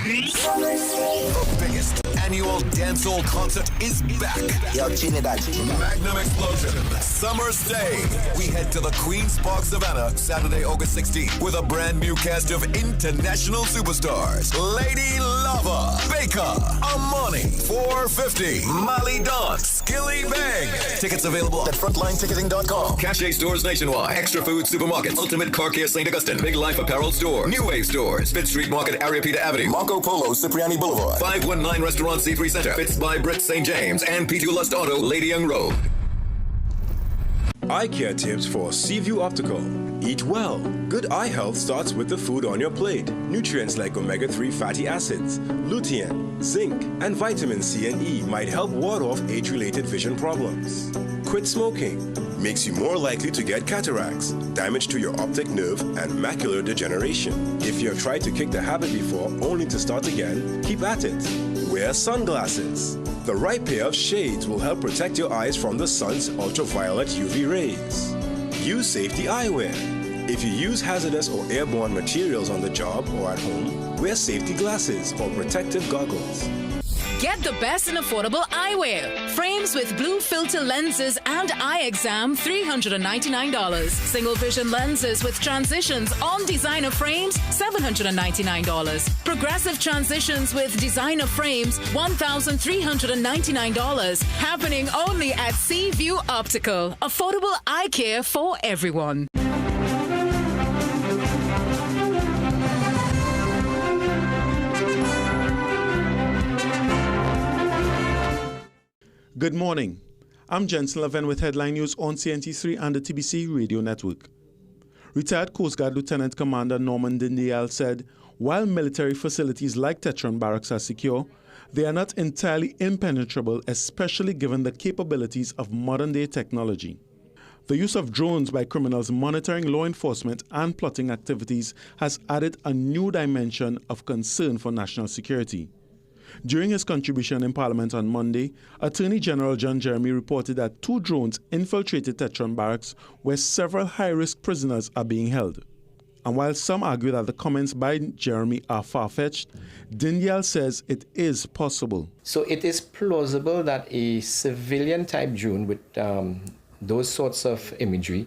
The biggest annual dancehall concert is back. Yo, Magnum Explosion, Summer Stay. We head to the Queen's Park Savannah Saturday, August 16th with a brand new cast of international superstars. Lady Lava, Baker, Amani, 450, Molly Don, Skilly Bang. Tickets available at frontlineticketing.com. Cache stores nationwide. Extra Food Supermarkets. Ultimate Car Care St. Augustine. Big Life Apparel Store. New Wave Stores. Fifth Street Market, Ariapita Avenue. Marco Polo, Cipriani Boulevard. 519 Restaurant C3 Center. Fitz by Britt St. James. And P2 Lust Auto, Lady Young Road. Eye care tips for Seaview Optical. Eat well. Good eye health starts with the food on your plate. Nutrients like omega-3 fatty acids, lutein, zinc, and vitamin C and E might help ward off age-related vision problems. Quit smoking. Makes you more likely to get cataracts, damage to your optic nerve, and macular degeneration. If you have tried to kick the habit before only to start again, keep at it. Wear sunglasses. The right pair of shades will help protect your eyes from the sun's ultraviolet UV rays. Use safety eyewear. If you use hazardous or airborne materials on the job or at home, wear safety glasses or protective goggles. Get the best and affordable eyewear. Frames with blue filter lenses and eye exam, $399. Single vision lenses with transitions on designer frames, $799. Progressive transitions with designer frames, $1,399. Happening only at Seaview Optical. Affordable eye care for everyone. Good morning. I'm Jensen Levin with headline news on CNC3 and the TBC radio network. Retired Coast Guard Lieutenant Commander Norman Dindial said, while military facilities like Tetron Barracks are secure, they are not entirely impenetrable, especially given the capabilities of modern-day technology. The use of drones by criminals monitoring law enforcement and plotting activities has added a new dimension of concern for national security. During his contribution in Parliament on Monday, Attorney General John Jeremy reported that 2 drones infiltrated Tetron Barracks where several high-risk prisoners are being held. And while some argue that the comments by Jeremy are far-fetched, Dindial says it is possible. So it is plausible that a civilian-type drone with those sorts of imagery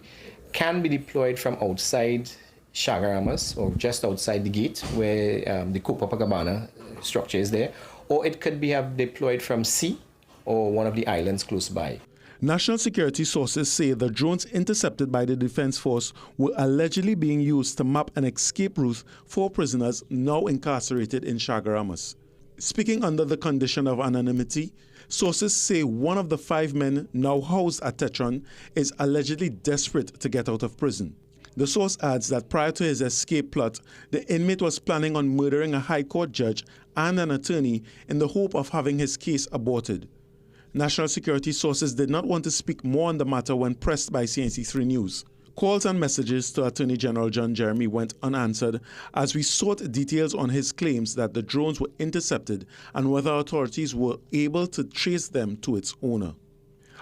can be deployed from outside Chagaramas or just outside the gate where the Copacabana structure is there, or it could be deployed from sea or one of the islands close by. National security sources say the drones intercepted by the Defense Force were allegedly being used to map an escape route for prisoners now incarcerated in Chagaramas. Speaking under the condition of anonymity, sources say one of the 5 men now housed at Tetron is allegedly desperate to get out of prison. The source adds that prior to his escape plot, the inmate was planning on murdering a High Court judge and an attorney in the hope of having his case aborted. National security sources did not want to speak more on the matter when pressed by CNC3 News. Calls and messages to Attorney General John Jeremy went unanswered as we sought details on his claims that the drones were intercepted and whether authorities were able to trace them to its owner.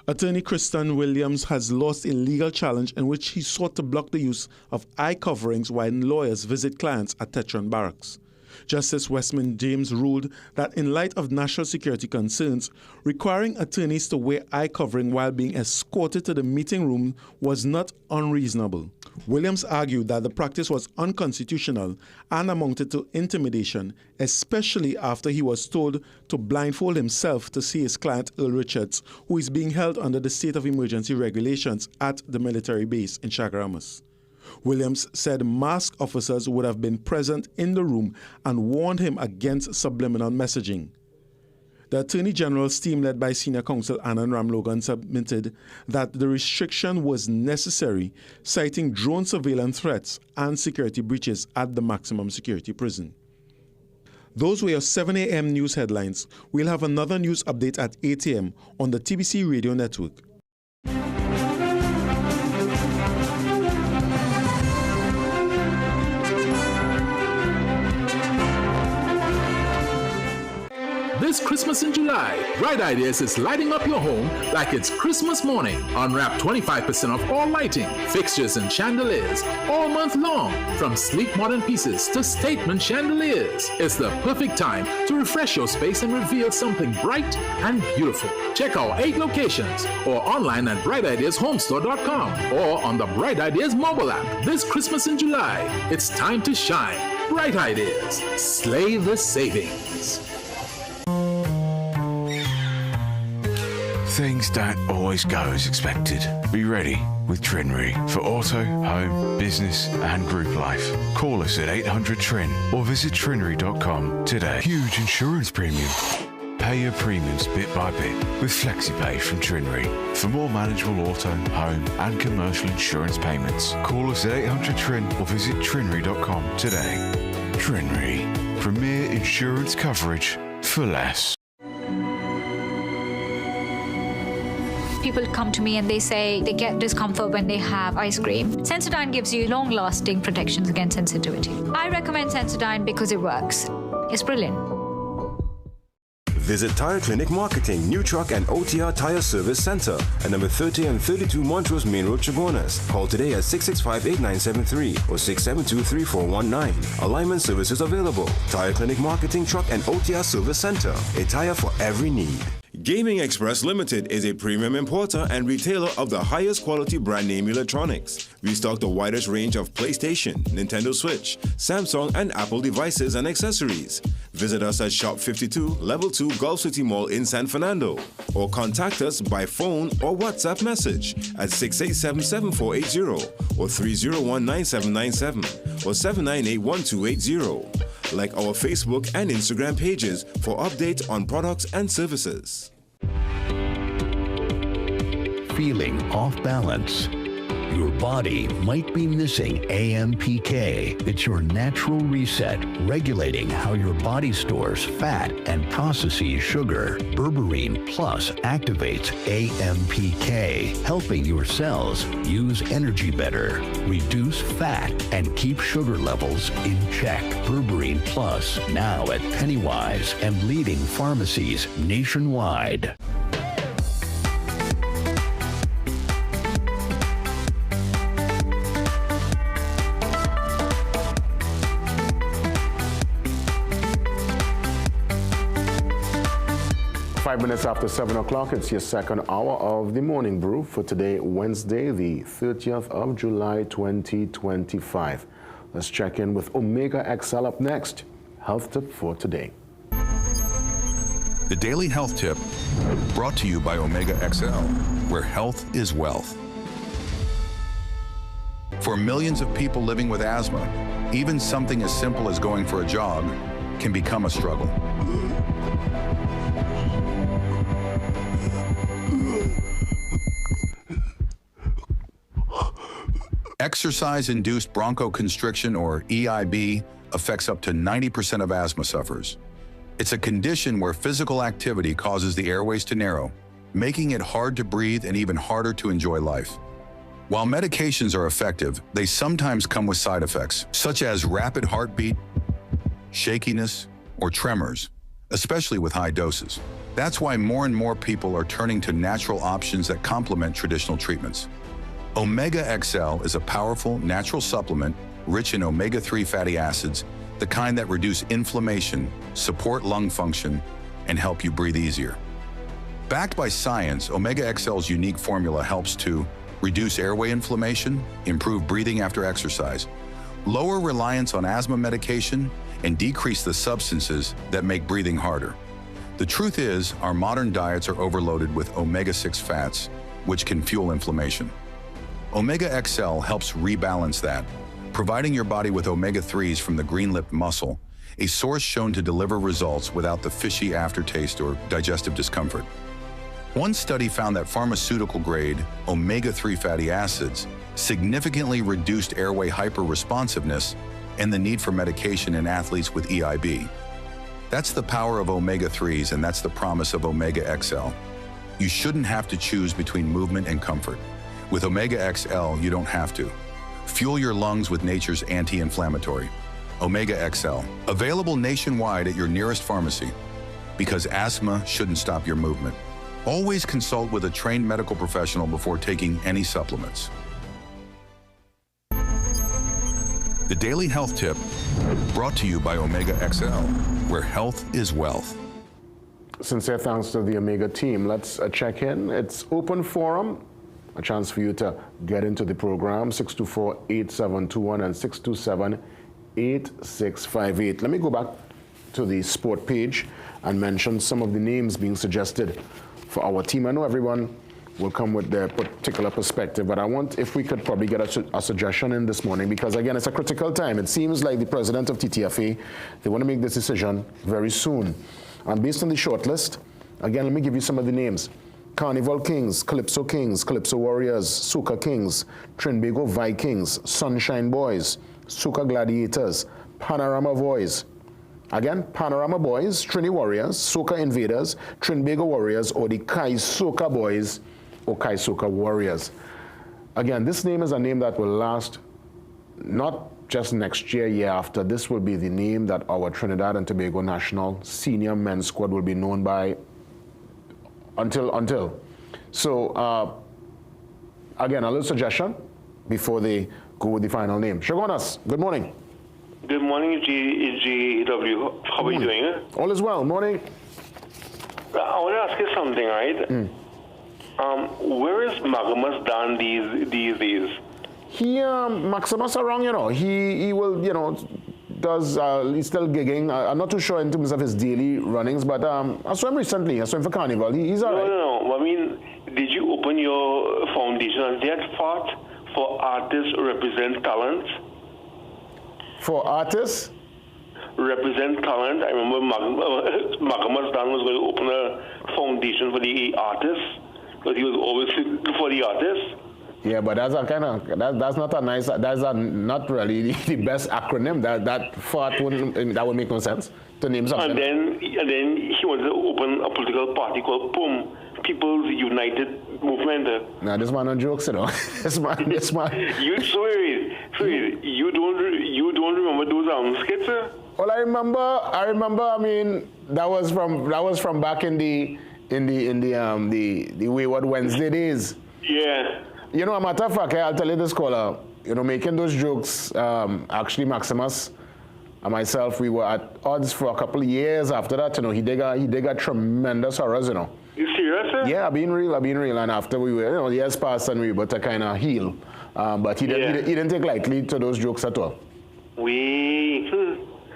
Attorney Kristen Williams has lost a legal challenge in which he sought to block the use of eye coverings while lawyers visit clients at Tetron Barracks. Justice Westman James ruled that in light of national security concerns, requiring attorneys to wear eye covering while being escorted to the meeting room was not unreasonable. Williams argued that the practice was unconstitutional and amounted to intimidation, especially after he was told to blindfold himself to see his client Earl Richards, who is being held under the state of emergency regulations at the military base in Chagaramas. Williams said masked officers would have been present in the room and warned him against subliminal messaging. The Attorney General's team, led by Senior Counsel Anand Ramlogan, submitted that the restriction was necessary, citing drone surveillance threats and security breaches at the maximum security prison. Those were your 7 a.m. news headlines. We'll have another news update at 8 a.m. on the TBC Radio Network. This Christmas in July, Bright Ideas is lighting up your home like it's Christmas morning. Unwrap 25% off all lighting, fixtures, and chandeliers all month long. From sleek modern pieces to statement chandeliers, it's the perfect time to refresh your space and reveal something bright and beautiful. Check our 8 locations or online at brightideashomestore.com or on the Bright Ideas mobile app. This Christmas in July, it's time to shine. Bright Ideas, slay the savings. Things don't always go as expected. Be ready with Trinry for auto, home, business and group life. Call us at 800 Trin or visit trinry.com today. Huge insurance premium. Pay your premiums bit by bit with FlexiPay from Trinry. For more manageable auto, home and commercial insurance payments, call us at 800 Trin or visit trinry.com today. Trinry, premier insurance coverage for less. People come to me and they say they get discomfort when they have ice cream. Sensodyne gives you long-lasting protections against sensitivity. I recommend Sensodyne because it works. It's brilliant. Visit Tire Clinic Marketing, New Truck and OTR Tire Service Center at number 30 and 32 Montrose Main Road, Chaguanas. Call today at 665-8973 or 672-3419. Alignment services available. Tire Clinic Marketing, Truck and OTR Service Center. A tire for every need. Gaming Express Limited is a premium importer and retailer of the highest quality brand name electronics. We stock the widest range of PlayStation, Nintendo Switch, Samsung and Apple devices and accessories. Visit us at Shop 52, Level 2, Gulf City Mall in San Fernando, or contact us by phone or WhatsApp message at 687-7480 or 301-9797 or 798-1280. Like our Facebook and Instagram pages for updates on products and services. Feeling off balance? Your body might be missing AMPK. It's your natural reset, regulating how your body stores fat and processes sugar. Berberine Plus activates AMPK, helping your cells use energy better, reduce fat, and keep sugar levels in check. Berberine Plus, now at Pennywise and leading pharmacies nationwide. Minutes after 7 o'clock, it's your second hour of the Morning Brew for today, Wednesday, the 30th of July, 2025. Let's check in with Omega XL up next. Health tip for today. The Daily Health Tip brought to you by Omega XL, where health is wealth. For millions of people living with asthma, even something as simple as going for a jog can become a struggle. Exercise-induced bronchoconstriction, or EIB, affects up to 90% of asthma sufferers. It's a condition where physical activity causes the airways to narrow, making it hard to breathe and even harder to enjoy life. While medications are effective, they sometimes come with side effects, such as rapid heartbeat, shakiness, or tremors, especially with high doses. That's why more and more people are turning to natural options that complement traditional treatments. Omega XL is a powerful natural supplement rich in omega-3 fatty acids, the kind that reduce inflammation, support lung function, and help you breathe easier. Backed by science, Omega XL's unique formula helps to reduce airway inflammation, improve breathing after exercise, lower reliance on asthma medication, and decrease the substances that make breathing harder. The truth is, our modern diets are overloaded with omega-6 fats, which can fuel inflammation. Omega XL helps rebalance that, providing your body with omega-3s from the green-lipped mussel a source shown to deliver results without the fishy aftertaste or digestive discomfort. One study found that pharmaceutical-grade omega-3 fatty acids significantly reduced airway hyperresponsiveness and the need for medication in athletes with EIB. That's the power of omega-3s, and that's the promise of Omega XL. You shouldn't have to choose between movement and comfort. With Omega XL, you don't have to. Fuel your lungs with nature's anti-inflammatory. Omega XL, available nationwide at your nearest pharmacy, because asthma shouldn't stop your movement. Always consult with a trained medical professional before taking any supplements. The Daily Health Tip, brought to you by Omega XL, where health is wealth. Sincere thanks to the Omega team. Let's check in. It's open forum. A chance for you to get into the program, 624-8721 and 627-8658. Let me go back to the sport page and mention some of the names being suggested for our team. I know everyone will come with their particular perspective, but I want, if we could probably get a suggestion in this morning, because again, it's a critical time. It seems like the president of TTFA, they want to make this decision very soon. And based on the short list, again, let me give you some of the names. Carnival Kings, Calypso Warriors, Soca Kings, Trinbago Vikings, Sunshine Boys, Soca Gladiators, Panorama Boys. Again, Panorama Boys, Trini Warriors, Soca Invaders, Trinbago Warriors, or the Kai Soca Boys or Kai Soca Warriors. Again, this name is a name that will last not just next year after. This will be the name that our Trinidad and Tobago national senior men's squad will be known by until. So, again, a little suggestion before they go with the final name. Shagonas, good morning. Good morning, GW. How are you doing? All is well. Morning. I want to ask you something, right? Where is Maximus Dan these days? Maximus around, he will, he's still gigging. I'm not too sure in terms of his daily runnings, but I saw him recently. I saw him for Carnival. He's all right. No. I mean, did you open your foundation and that fought for artists represent talent? For artists? Represent talent. I remember Maximus Dan was going to open a foundation for the artists, because he was always for the artists. Yeah, but that's not really the best acronym. That would make no sense to name something. And then he wanted to open a political party called PUM, People's United Movement. Now this man on jokes, this man. You you don't remember those skits? Well, I remember. I mean, that was from back in the Wayward Wednesday days. Yeah. A matter of fact, I'll tell you this, caller. Making those jokes, actually, Maximus and myself, we were at odds for a couple of years after that. He did a tremendous horrors, You serious? Yeah, I've been real. And after we were, years passed and we were to kind of heal. But he didn't take lightly to those jokes at all.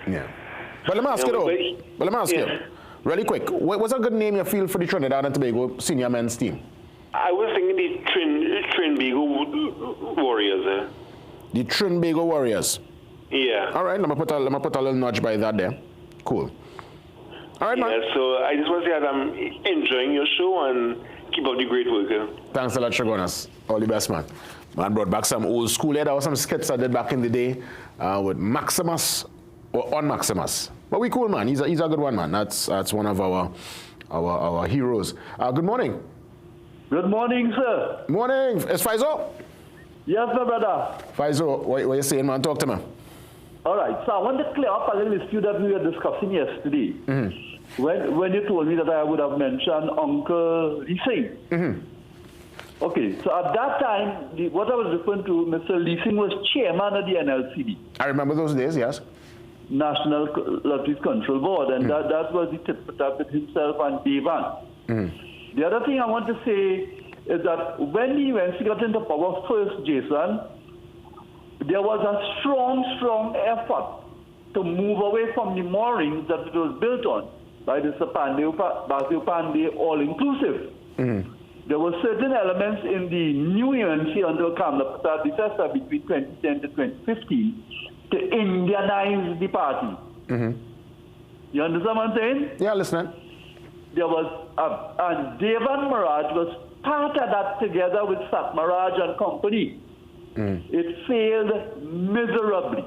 Yeah. But let me ask you, really quick, what's a good name you feel for the Trinidad and Tobago senior men's team? I was thinking the Trinbago Warriors. The Trinbago Warriors? Yeah. All right, let me put a little nudge by that there. Cool. All right, man. So I just want to say that I'm enjoying your show and keep up the great work. Thanks a lot, Shagonas. All the best, man. Man brought back some old school. There was some skits I did back in the day with Maximus or on Maximus. But we cool, man. He's a good one, man. That's one of our heroes. Good morning. Good morning, sir. Morning. Is Faizo? Yes, my brother. Faizo, what are you saying, man? Talk to me. All right. So I want to clear up a little issue that we were discussing yesterday. Mm-hmm. When you told me that I would have mentioned Uncle Lee Singh. Mm-hmm. Okay. So at that time, what I was referring to, Mr. Lee Singh was chairman of the NLCB. I remember those days, yes. National Lotteries Control Board. And that was the tip with himself and Devan. Mm-hmm. The other thing I want to say is that when the UNC got into power first, Jason, there was a strong effort to move away from the moorings that it was built on by the Basil Pandey all-inclusive. Mm-hmm. There were certain elements in the new UNC under Kamla Prasad between 2010 to 2015 to Indianize the party. Mm-hmm. You understand what I'm saying? Yeah, listening. There was, and Devan Mirage was part of that together with Sat Mirage and company. It failed miserably.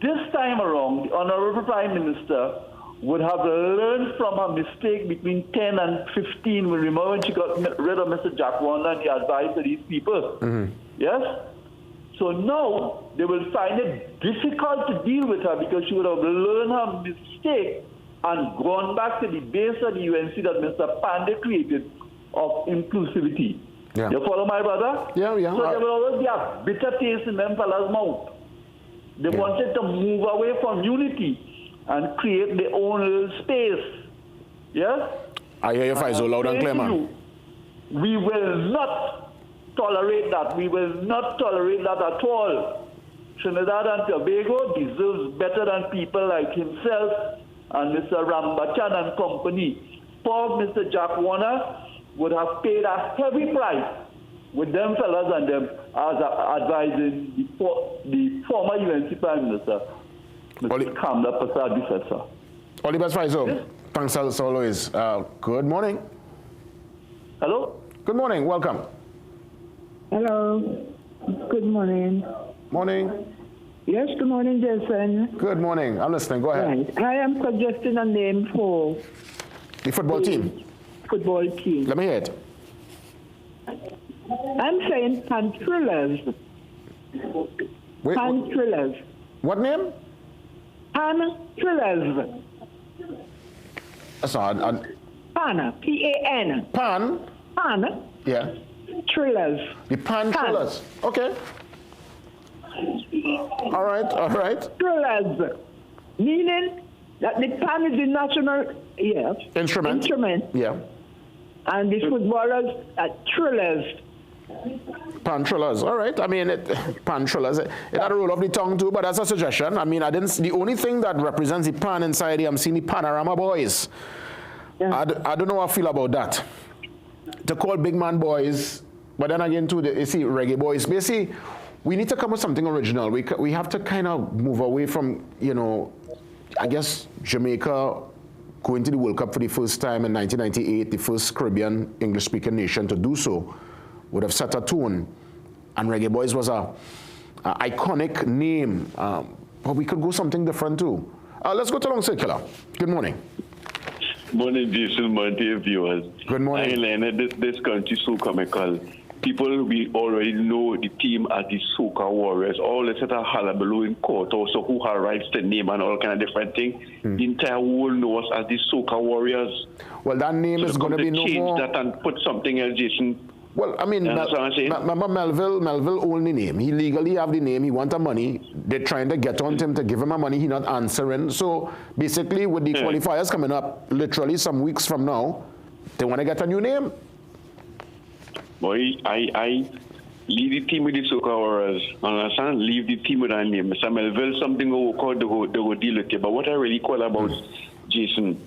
This time around, the Honorable Prime Minister would have learned from her mistake between 10 and 15. We remember when she got rid of Mr. Jack Warner and the advice to these people. Yes? So now they will find it difficult to deal with her because she would have learned her mistake and gone back to the base of the UNC that Mr. Pandey created of inclusivity. Yeah. You follow my brother? Yeah, yeah. So there will always be a bitter taste in them fellas' mouth. They wanted to move away from unity and create their own little space. Yes? I hear you, Faisal, loud and clear, man. We will not tolerate that. We will not tolerate that at all. Trinidad and Tobago deserves better than people like himself and Mr. Rambachan and company. Poor Mr. Jack Warner would have paid a heavy price with them fellas and them as advising the former UNC Prime Minister, Mr. Kamla Prasad Bisesa. All the best, Faisal. Thanks as always. Good morning. Hello? Good morning. Welcome. Hello. Good morning. Morning. Yes, good morning, Jason. Good morning. I'm listening. Go ahead. Right. I am suggesting a name for the football team. Football team. Let me hear it. I'm saying Pantrillas. Pantrillas. What name? Pantrillas. That's not. Pan. P-A-N. Pan? Pan. Yeah. Trillers. The Trillers. Okay. All right, all right. Trillers. Meaning that the pan is the national instrument. Yeah. And the footballers are trillers. Pan-trillers, all right. I mean, pan-trillers, it had a roll off the tongue too, but that's a suggestion. I mean, the only thing that represents the pan inside here, I'm seeing the Panorama Boys. Yeah. I don't know how I feel about that. To call big man boys, but then again too, you see, reggae boys. Basically, we need to come with something original. We have to kind of move away from, you know, I guess Jamaica going to the World Cup for the first time in 1998, the first Caribbean English-speaking nation to do so, would have set a tone, and Reggae Boys was a iconic name, but we could go something different too. Let's go to Long Circular. Good morning. Morning, Jason, morning, viewers. Good morning. Leonard, this country is so comical. People, we already know the team as the Soca Warriors. All this sort of hullabaloo in court, also who writes the name and all kind of different things. The entire world knows us as the Soca Warriors. Well, that name is going to be no more. Change that and put something else, Jason. Well, I mean, remember Melville owned the name. He legally have the name. He wanted money. They're trying to get on him to give him money. He not answering. So basically, with the qualifiers coming up, literally some weeks from now, they want to get a new name. Boy, I leave the team with the Soca Warriors. Understand? Leave the team with that name. Mr. Melville, something will call they will deal with it. But what I really call about Jason,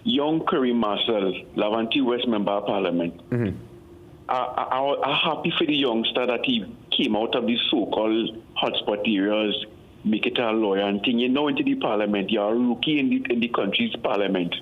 young Kareem Marcel, Laventille West Member of Parliament. I'm happy for the youngster that he came out of the so-called hotspot areas, make it a lawyer and thing. You know, into the parliament, you're a rookie in the country's parliament,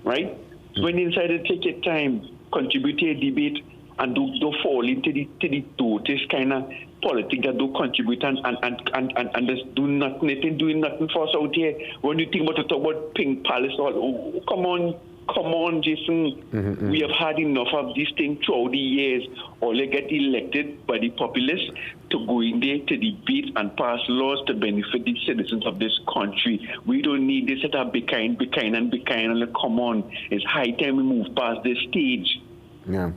right? So when you decide to take your time, contribute to a debate, and do fall into this kind of politics that do contribute and just doing nothing for us out here. When you think about to talk about Pink Palace, come on, Jason. We have had enough of this thing throughout the years. Or they get elected by the populace to go in there to debate and pass laws to benefit the citizens of this country. We don't need this set of be kind. And come on, it's high time we move past this stage. Yeah.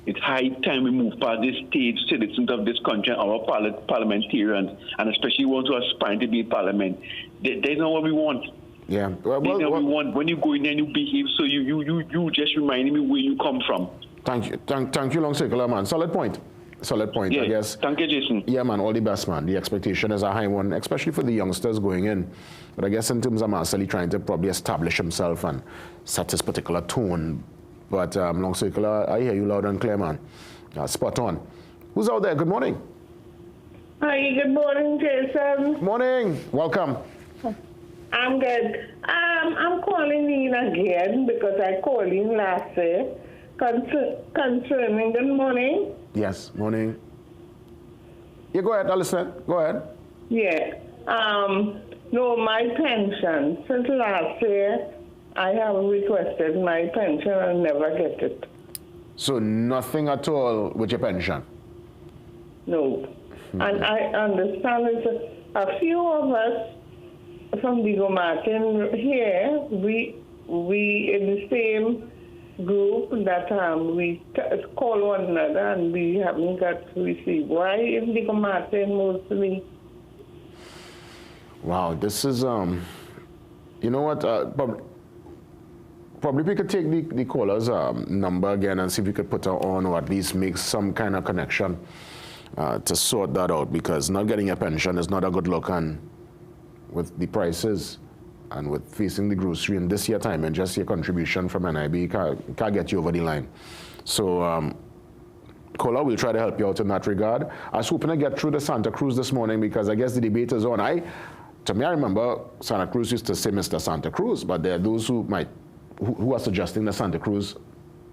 It's high time we move past this stage, citizens of this country, our parliamentarians, and especially ones who aspire to be in parliament. They know what we want. Yeah. We want when you go in and you behave, so you just reminding me where you come from. Thank you, Long Circular, man. Solid point, yeah, I guess. Thank you, Jason. Yeah, man, all the best, man. The expectation is a high one, especially for the youngsters going in. But I guess in terms of Marcelli trying to probably establish himself and set his particular tone. But Long Circular, I hear you loud and clear, man. Spot on. Who's out there? Good morning. Hi, good morning, Jason. Morning. Welcome. I'm good. I'm calling in again because I called in last year concerning. Good morning. Yes, morning. Yeah, go ahead, Alison. Go ahead. Yeah. No, my pension. Since last year, I have requested my pension and never get it. So nothing at all with your pension? No. And I understand it's a few of us from Digo Martin here, we in the same group that we call one another and we haven't got to receive. Why is Digo Martin mostly? Wow, this is, you know what, probably we could take the caller's number again and see if we could put her on or at least make some kind of connection to sort that out, because not getting a pension is not a good look, and with the prices and with facing the grocery in this year time, and just your contribution from NIB can't get you over the line. So, caller, we'll try to help you out in that regard. I was hoping to get through the Santa Cruz this morning because I guess the debate is on. To me, I remember Santa Cruz used to say Mr. Santa Cruz, but there are those who are suggesting that Santa Cruz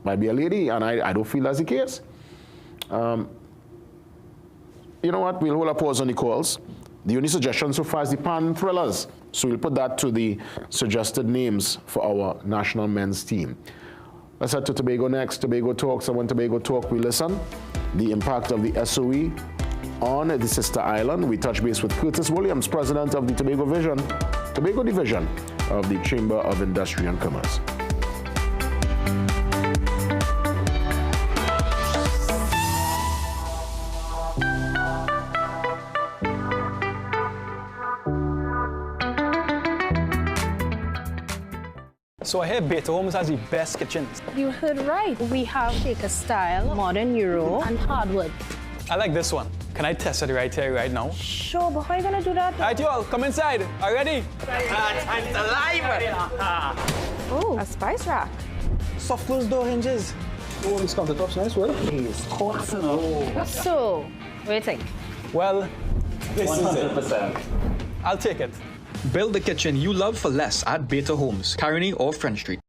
might be a lady, and I don't feel that's the case. You know what? We'll hold a pause on the calls. The only suggestion so far is the Pan Thrillers. So we'll put that to the suggested names for our national men's team. Let's head to Tobago next. Tobago Talks. And when Tobago Talk, we listen. The impact of the SOE on the sister island. We touch base with Curtis Williams, president of the Tobago Division of the Chamber of Industry and Commerce. So I hear Beta Homes has the best kitchens. You heard right. We have Shaker style, modern Euro, and hardwood. I like this one. Can I test it right here, right now? Sure, but how are you gonna do that? All right, you all, come inside. Are you ready? Time to live! Oh, a spice rack. Soft close door hinges. Oh, these countertops nice, well. It's hot, you know. So, what do you think? Well, this 100%. I'll take it. Build the kitchen you love for less at Beta Homes, Caroni or French Street.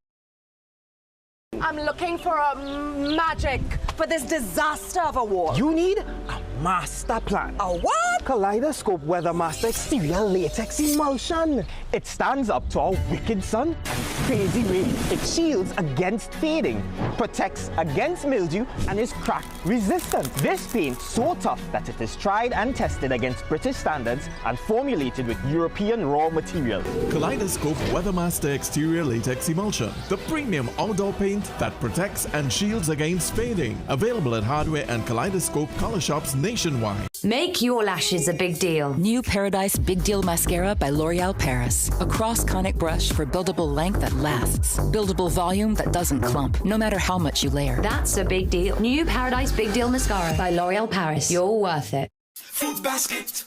I'm looking for a magic for this disaster of a war. You need a master plan. A what? Kaleidoscope Weathermaster Exterior Latex Emulsion. It stands up to our wicked sun and crazy rain. It shields against fading, protects against mildew, and is crack resistant. This paint so tough that it is tried and tested against British standards and formulated with European raw materials. Kaleidoscope Weathermaster Exterior Latex Emulsion, the premium outdoor paint that protects and shields against fading. Available at hardware and Kaleidoscope color shops nationwide. Make your lashes a big deal. New Paradise Big Deal Mascara by L'Oreal Paris. A cross-conic brush for buildable length that lasts. Buildable volume that doesn't clump, no matter how much you layer. That's a big deal. New Paradise Big Deal Mascara by L'Oreal Paris. You're worth it. Food Basket.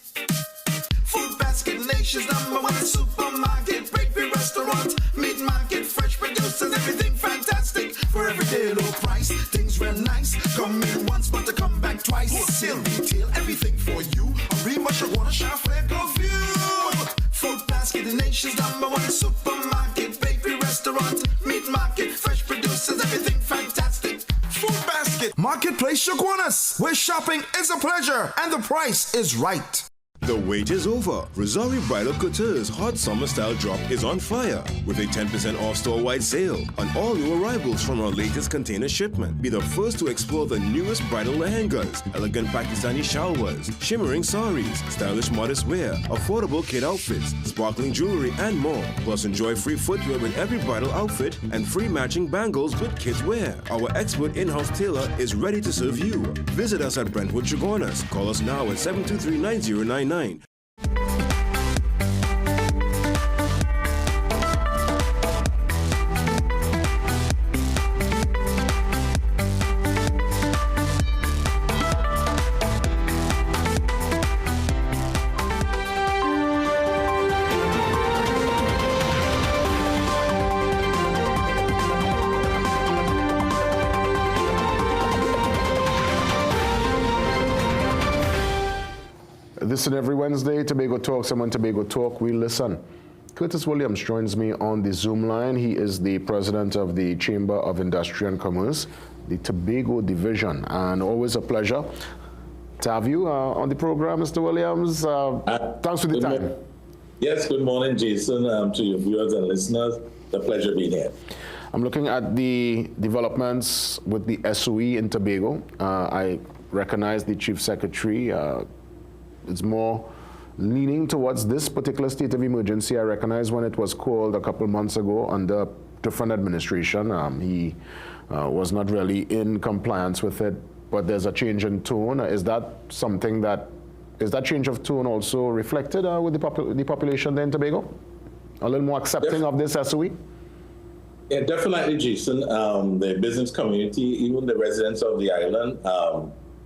Food Basket, nation's #1 supermarket, bakery, restaurant, meat market, fresh producers, everything fantastic. For everyday low price, things real nice. Come in once, but to come back twice. Wholesale retail, everything for you. A remush, you wanna shop for a confused. Food Basket, the nation's #1 supermarket, bakery, restaurant, meat market, fresh producers, everything fantastic. Food Basket, Marketplace Chaguanas, where shopping is a pleasure and the price is right. The wait is over. Rosari Bridal Couture's hot summer style drop is on fire with a 10% off store-wide sale on all new arrivals from our latest container shipment. Be the first to explore the newest bridal lehengas, elegant Pakistani shalwars, shimmering saris, stylish modest wear, affordable kid outfits, sparkling jewelry, and more. Plus, enjoy free footwear with every bridal outfit and free matching bangles with kids wear. Our expert in-house tailor is ready to serve you. Visit us at Brentwood Chaguanas. Call us now at 723-9099. This and every Wednesday, Tobago Talks, and when Tobago Talk, we listen. Curtis Williams joins me on the Zoom line. He is the president of the Chamber of Industry and Commerce, the Tobago division, and always a pleasure to have you on the program, Mr. Williams. Thanks for the time. Yes, good morning, Jason, to your viewers and listeners. It's a pleasure being here. I'm looking at the developments with the SOE in Tobago. I recognize the Chief Secretary is more leaning towards this particular state of emergency. I recognize when it was called a couple months ago under different administration, he was not really in compliance with it, but there's a change in tone. Is that change of tone also reflected with the population there in Tobago? A little more accepting of this SOE? Yeah, definitely, Jason. The business community, even the residents of the island,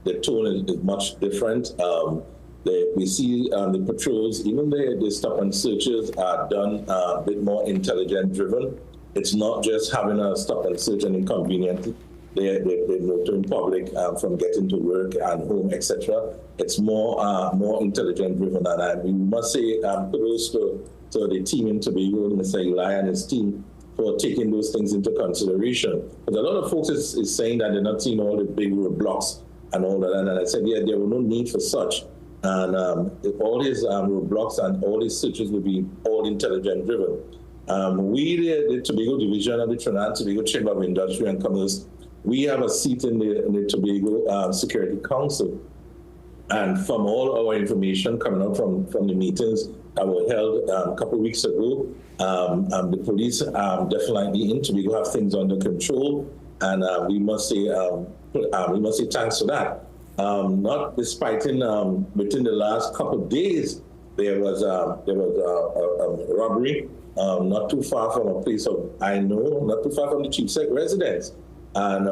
the tone is much different. We see the patrols, even the stop and searches are done a bit more intelligent driven. It's not just having a stop and search and inconvenient. They're monitoring public from getting to work and home, etc. It's more intelligent driven, and we must say kudos to the team in Tobago, Mr. Eli and his team, for taking those things into consideration. But a lot of folks is saying that they're not seeing all the big roadblocks and all that, and I said, yeah, there was no need for such. And all these roadblocks and all these searches will be all intelligent driven. We, the Tobago division of the Trinidad and Tobago Chamber of Industry and Commerce, we have a seat in the Tobago Security Council. And from all our information coming out from the meetings that were held a couple of weeks ago, the police definitely in Tobago have things under control, and we must say thanks for that. Not despite within the last couple of days, there was a robbery not too far from a place not too far from the Chief Sec residence. And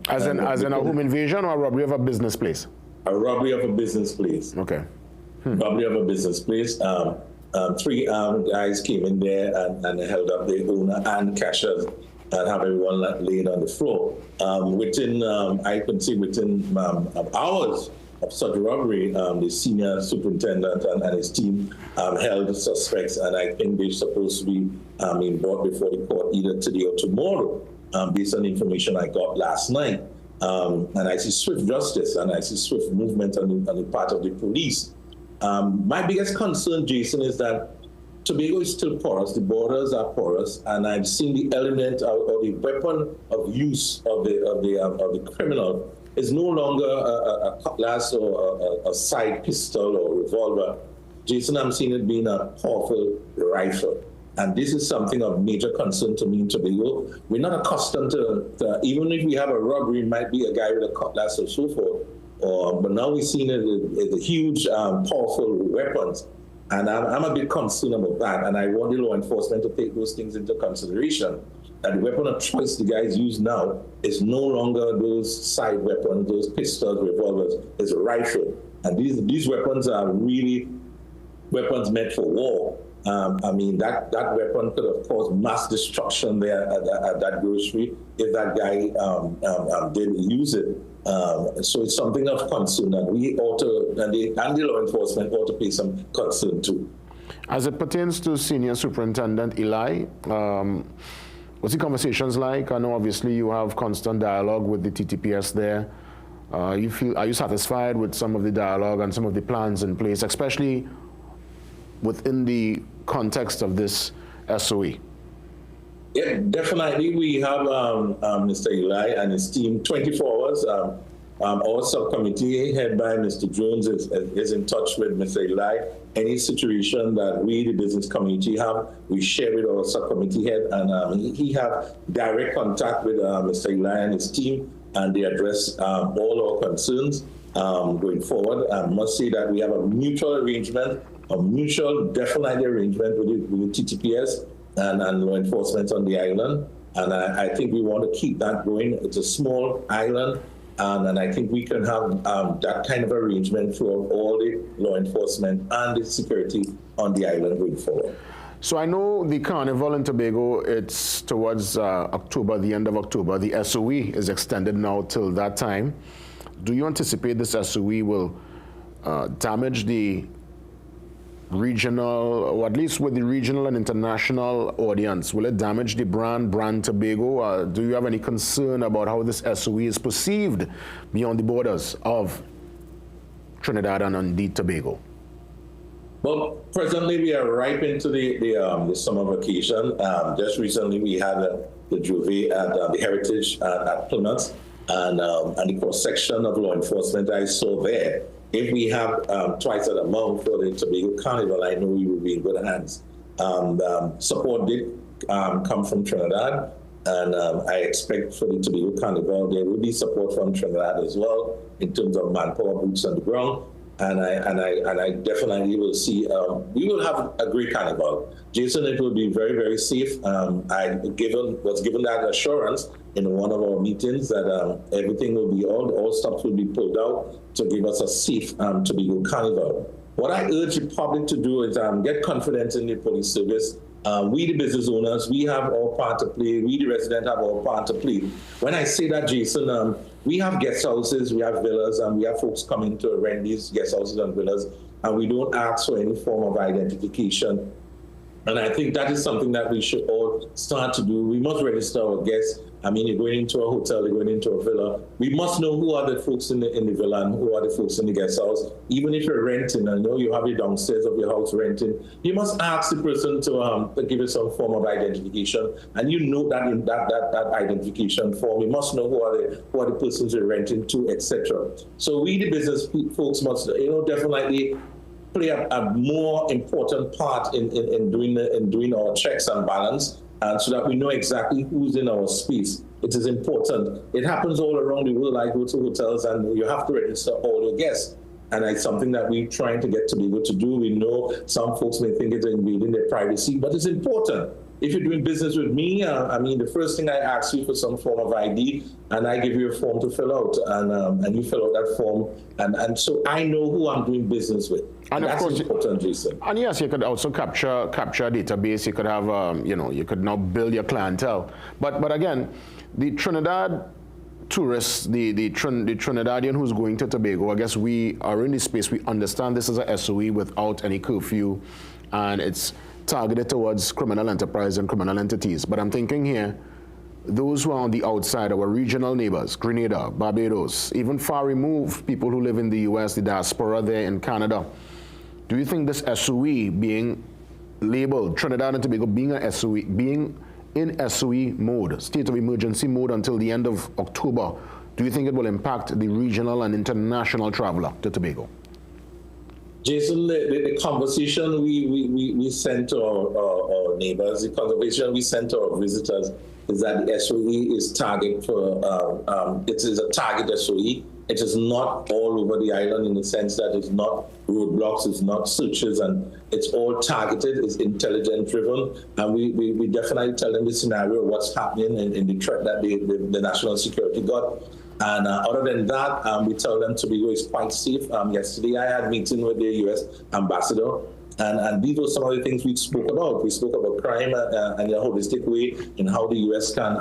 as in a home invasion or a robbery of a business place? A robbery of a business place. Okay. Robbery of a business place. 3 armed guys came in there and held up the owner and cashiers and have everyone laid on the floor. I can say within hours of such robbery, the senior superintendent and his team held suspects, and I think they're supposed to be being brought before the court either today or tomorrow, based on the information I got last night. And I see swift justice and I see swift movement on the part of the police. My biggest concern, Jason, is that Tobago is still porous, the borders are porous, and I've seen the element or the weapon of use of the criminal is no longer a cutlass or a side pistol or revolver. Jason, I'm seeing it being a powerful rifle. And this is something of major concern to me in Tobago. We're not accustomed to even if we have a robbery, it might be a guy with a cutlass or so forth. But now we're seeing it as a huge, powerful weapons. And I'm a bit concerned about that. And I want the law enforcement to take those things into consideration. That the weapon of choice the guys use now is no longer those side weapons, those pistols, revolvers, it's a rifle. And these weapons are really weapons meant for war. I mean, that weapon could have caused mass destruction there at that grocery if that guy did use it. So it's something of concern that we ought to, and the law enforcement ought to pay some concern to. As it pertains to Senior Superintendent Eli, what's the conversations like? I know obviously you have constant dialogue with the TTPS there. Are you satisfied with some of the dialogue and some of the plans in place, especially within the context of this SOE? Yeah, definitely. We have Mr. Eli and his team 24 hours. Our subcommittee, headed by Mr. Jones, is in touch with Mr. Eli. Any situation that we, the business community, have, we share with our subcommittee head, and he have direct contact with Mr. Eli and his team, and they address all our concerns going forward. I must say that we have a mutual arrangement, definitely arrangement with the TTPS and law enforcement on the island. And I think we want to keep that going. It's a small island, and I think we can have that kind of arrangement for all the law enforcement and the security on the island going forward. So I know the carnival in Tobago, it's towards October, the end of October. The SOE is extended now till that time. Do you anticipate this SOE will damage the regional, or at least with the regional and international audience? Will it damage the brand Tobago? Do you have any concern about how this SOE is perceived beyond the borders of Trinidad and indeed Tobago? Well, presently we are ripe into the summer vacation. Just recently we had the Juve at the Heritage at Plymouth, and the cross-section of law enforcement I saw there. If we have twice that amount for the Tobago Carnival, I know we will be in good hands. Support did come from Trinidad, and I expect for the Tobago Carnival there will be support from Trinidad as well in terms of manpower, boots on the ground. And I definitely will see, we will have a great carnival. Jason, it will be very, very safe. I was given that assurance in one of our meetings that everything will be, all stops will be pulled out to give us a safe Tobago carnival. What I urge the public to do is get confidence in the police service. We, the business owners, we have our part to play. We, the residents, have our part to play. When I say that, Jason, we have guest houses, we have villas, and we have folks coming to rent these guest houses and villas, and we don't ask for any form of identification. And I think that is something that we should all start to do. We must register our guests. I mean, you're going into a hotel, you're going into a villa. We must know who are the folks in the villa and who are the folks in the guest house. Even if you're renting, I know you have it downstairs of your house renting, you must ask the person to give you some form of identification. And you know that in that identification form, you must know who are the persons you're renting to, etc. So we, the business folks, must definitely play a more important part in doing our checks and balance, so that we know exactly who's in our space. It is important. It happens all around the world. I go to hotels and you have to register all your guests. And it's something that we're trying to get to be able to do. We know some folks may think it's invading their privacy, but it's important. If you're doing business with me, the first thing I ask you for some form of ID, and I give you a form to fill out, and you fill out that form, and so I know who I'm doing business with. And that's important, Jason. And yes, you could also capture a database. You could have, you could now build your clientele. But again, the Trinidad tourists, the Trinidadian who's going to Tobago, I guess we are in this space. We understand this is a SOE without any curfew, and it's targeted towards criminal enterprise and criminal entities. But I'm thinking here, those who are on the outside, our regional neighbors, Grenada, Barbados, even far removed people who live in the US, the diaspora there in Canada, do you think this SOE being labeled, Trinidad and Tobago being a SOE, being in SOE mode, state of emergency mode until the end of October, do you think it will impact the regional and international traveler to Tobago? Jason, the conversation we sent to our neighbors, the conversation we sent to our visitors is that the SOE is target for, it is a target SOE. It is not all over the island in the sense that it's not roadblocks, it's not searches, and it's all targeted, it's intelligence driven. And we definitely tell them the scenario, what's happening in the threat that the national security got. And other than that, we tell them Tobago is quite safe. Yesterday, I had a meeting with the U.S. ambassador, and these were some of the things we spoke about. We spoke about crime and a holistic way in how the U.S. can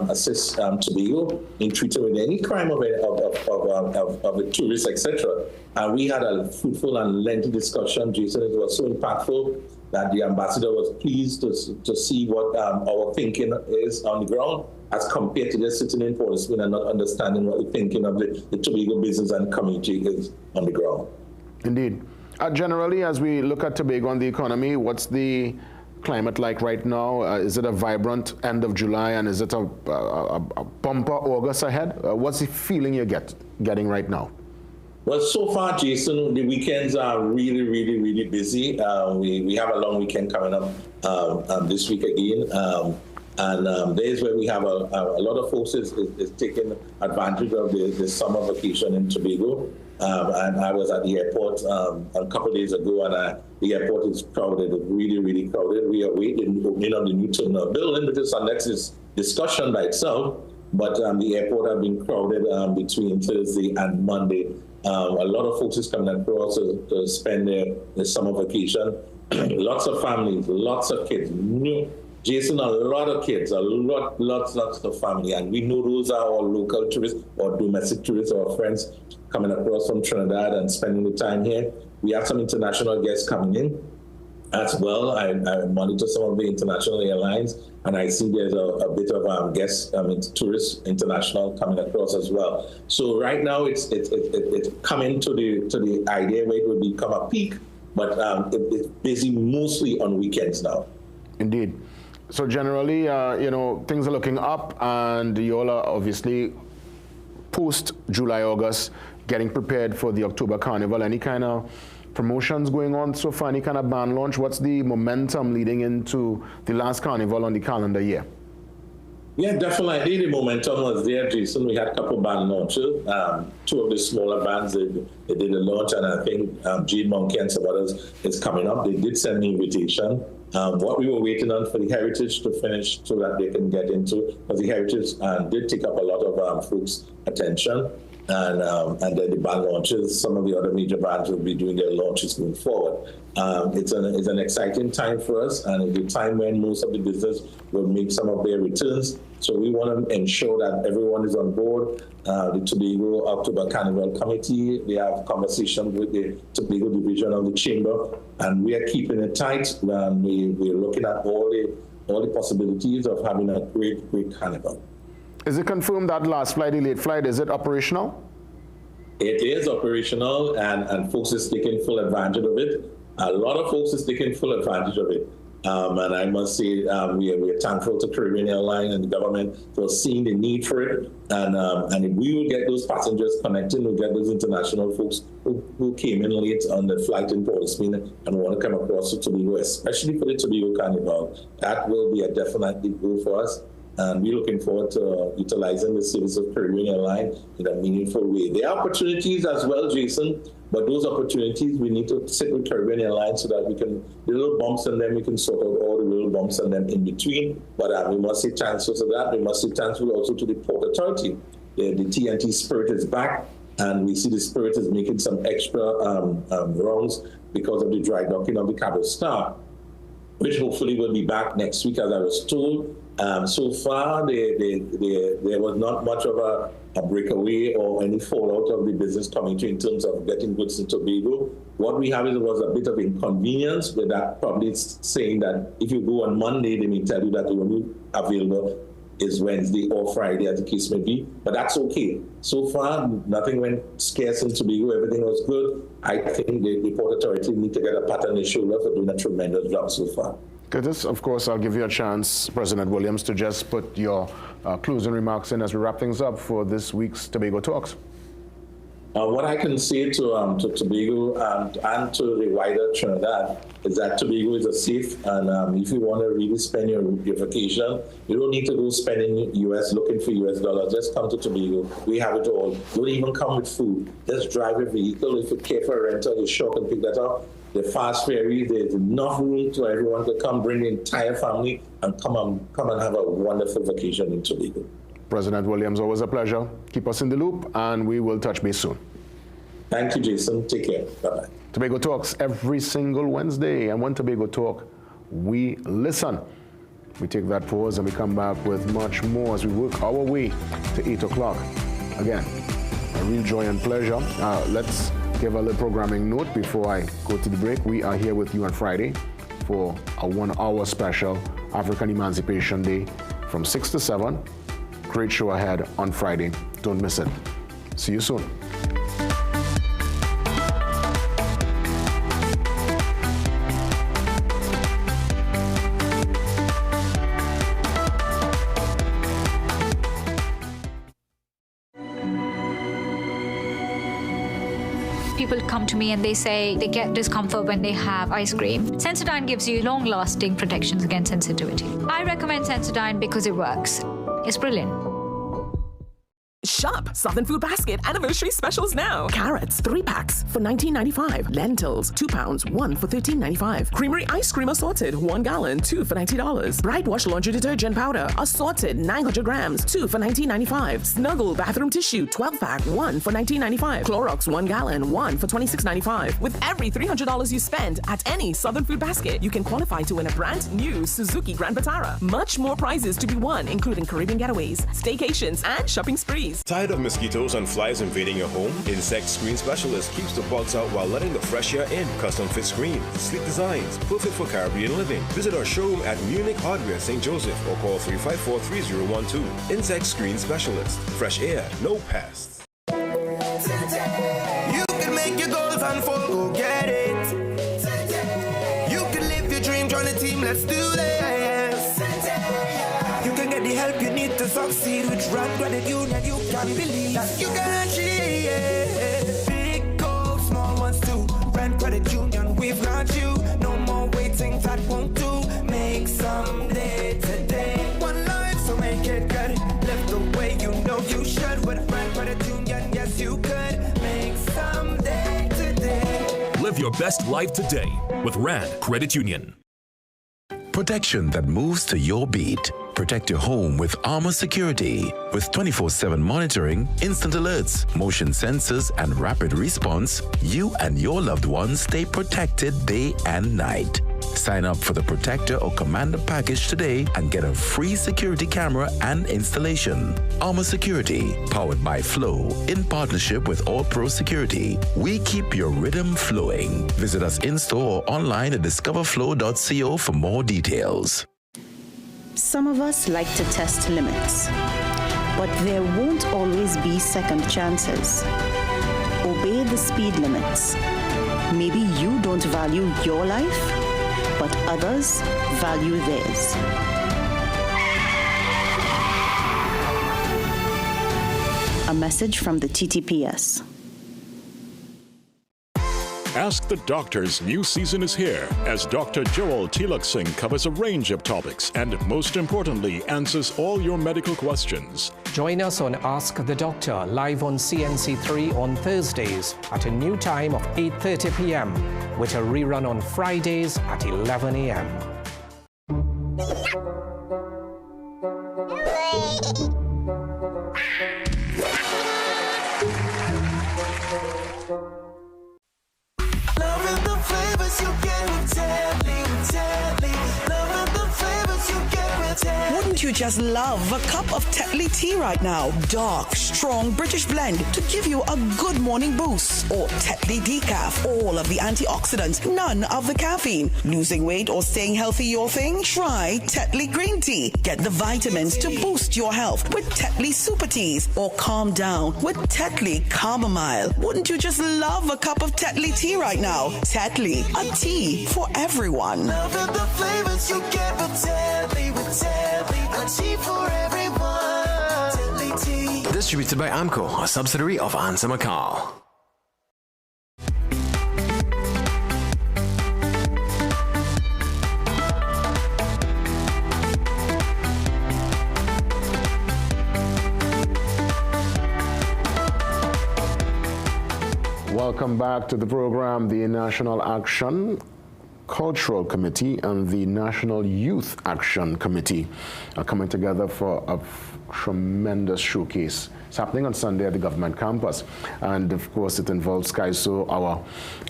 assist Tobago in treating with any crime of the tourists, etc. And we had a fruitful and lengthy discussion, Jason. It was so impactful that the ambassador was pleased to see what our thinking is on the ground, as compared to just sitting in Port of Spain and not understanding what the thinking of the Tobago business and community is on the ground. Indeed. Generally, as we look at Tobago and the economy, what's the climate like right now? Is it a vibrant end of July, and is it a bumper August ahead? What's the feeling you're getting right now? Well, so far, Jason, the weekends are really, really, really busy. We have a long weekend coming up this week again. And days where we have a lot of folks is taking advantage of the summer vacation in Tobago. And I was at the airport a couple of days ago, and the airport is crowded, really, really crowded. We are waiting the opening of the new terminal building, which is our next discussion by itself. But the airport has been crowded between Thursday and Monday. A lot of folks is coming across to spend their summer vacation. Lots of families, lots of kids. Jason, a lot of kids, lots of family, and we know those are our local tourists or domestic tourists or friends coming across from Trinidad and spending the time here. We have some international guests coming in, as well. I monitor some of the international airlines, and I see there's a bit of guests, tourists, international coming across as well. So right now it's coming to the idea where it will become a peak, but it's busy mostly on weekends now. Indeed. So generally, things are looking up, and you all are obviously post July, August, getting prepared for the October Carnival. Any kind of promotions going on so far? Any kind of band launch? What's the momentum leading into the last Carnival on the calendar year? Yeah, definitely. The momentum was there, Jason. We had a couple band launches. Two of the smaller bands, they did a launch, and I think Jade Monkey and some others is coming up. They did send me an invitation. What we were waiting on for the Heritage to finish so that they can get into, because the Heritage did take up a lot of folks' attention. And then the band launches, some of the other major bands will be doing their launches going forward. It's an exciting time for us, and it's a time when most of the business will make some of their returns. So we want to ensure that everyone is on board. The Tobago October Carnival Committee, we have conversations with the Tobago Division of the Chamber, and we are keeping it tight. We're looking at all the possibilities of having a great carnival. Is it confirmed that last flight, the late flight, is it operational? It is operational, and folks is taking full advantage of it. A lot of folks is taking full advantage of it. And I must say, we are thankful to Caribbean Airlines and the government for seeing the need for it. And if we will get those passengers connected, we'll get those international folks who came in late on the flight in Port of Spain and want to come across to Tobago, especially for the Tobago Carnival. That will be a definite goal for us. And we're looking forward to utilizing the service of Caribbean Airlines in a meaningful way. There are opportunities as well, Jason, but those opportunities, we need to sit with Caribbean Airlines so that we can, the little bumps and then we can sort out all the little bumps and then in between. But we must say thanks to that. We must say thanks also to the Port Authority. The TNT Spirit is back, and we see the Spirit is making some extra rounds because of the dry docking of the Cabo Star, which hopefully will be back next week, as I was told. So far, there was not much of a breakaway or any fallout of the business coming to in terms of getting goods to Tobago. What we have was a bit of inconvenience, but that probably is saying that if you go on Monday, they may tell you that the only available is Wednesday or Friday, as the case may be. But that's okay. So far, nothing went scarce in Tobago. Everything was good. I think the Port Authority need to get a pat on the shoulder for doing a tremendous job so far. Curtis, of course, I'll give you a chance, President Williams, to just put your closing remarks in as we wrap things up for this week's Tobago Talks. What I can say to Tobago and to the wider Trinidad is that Tobago is a safe, and if you want to really spend your vacation, you don't need to go spending US, looking for US dollars. Just come to Tobago. We have it all. Don't even come with food. Just drive your vehicle. If you care for a rental, you shop and pick that up. The fast ferry, there's enough room for everyone to come, bring the entire family, and come and have a wonderful vacation in Tobago. President Williams, always a pleasure. Keep us in the loop, and we will touch base soon. Thank you, Jason. Take care. Bye-bye. Tobago Talks every single Wednesday, and when Tobago Talk, we listen. We take that pause, and we come back with much more as we work our way to 8 o'clock. Again, a real joy and pleasure. Let's give a little programming note before I go to the break. We are here with you on Friday for a 1-hour special African Emancipation Day from 6 to 7. Great show ahead on Friday. Don't miss it. See you soon. People come to me and they say they get discomfort when they have ice cream. Sensodyne gives you long-lasting protections against sensitivity. I recommend Sensodyne because it works. It's brilliant. Shop Southern Food Basket anniversary specials now. Carrots, 3 packs for $19.95. Lentils, 2 pounds, 1 for $13.95. Creamery ice cream assorted, 1 gallon, 2 for $90. Bright Wash laundry detergent powder, assorted, 900 grams, 2 for $19.95. Snuggle bathroom tissue, 12 pack, 1 for $19.95. Clorox, 1 gallon, 1 for $26.95. With every $300 you spend at any Southern Food Basket, you can qualify to win a brand new Suzuki Grand Vitara. Much more prizes to be won, including Caribbean getaways, staycations, and shopping sprees. Solutions. Tired of mosquitoes and flies invading your home? Insect Screen Specialist keeps the bugs out while letting the fresh air in. Custom fit screens, sleek designs, perfect for Caribbean living. Visit our showroom at Munich Hardware, St. Joseph, or call 354-3012. Insect Screen Specialist. Fresh air, no pests. You can make your goals unfold, go get it. You can live your dream, join the team, let's do this. You can get the help you need to succeed with Rand Credit Union. You can believe that you can achieve big goals, small ones too. Rand Credit Union, we've got you. No more waiting, that won't do. Make someday today. One life, so make it good. Live the way you know you should. With Rand Credit Union, yes you could. Make someday today. Live your best life today with Rand Credit Union. Protection that moves to your beat. Protect your home with Armor Security. With 24/7 monitoring, instant alerts, motion sensors, and rapid response, you and your loved ones stay protected day and night. Sign up for the Protector or Commander package today and get a free security camera and installation. Armor Security, powered by Flow, in partnership with All Pro Security. We keep your rhythm flowing. Visit us in-store or online at discoverflow.co for more details. Some of us like to test limits, but there won't always be second chances. Obey the speed limits. Maybe you don't value your life, but others value theirs. A message from the TTPS. Ask the Doctor's new season is here as Dr. Joel Tilak Singh covers a range of topics and, most importantly, answers all your medical questions. Join us on Ask the Doctor live on CNC3 on Thursdays at a new time of 8:30 p.m. with a rerun on Fridays at 11 a.m. Wouldn't you just love a cup of Tetley tea right now? Dark, strong British blend to give you a good morning boost. Or Tetley decaf, all of the antioxidants, none of the caffeine. Losing weight or staying healthy your thing? Try Tetley green tea. Get the vitamins to boost your health with Tetley super teas. Or calm down with Tetley chamomile. Wouldn't you just love a cup of Tetley tea right now? Tetley, a tea for everyone. Love the flavors you get with Tetley, a tea for everyone. Tetley tea. Distributed by AMCO, a subsidiary of Ansa McCall. Welcome back to the program. The National Action Cultural Committee and the National Youth Action Committee are coming together for a tremendous showcase. It's happening on Sunday at the government campus. And of course, it involves Kaiso, our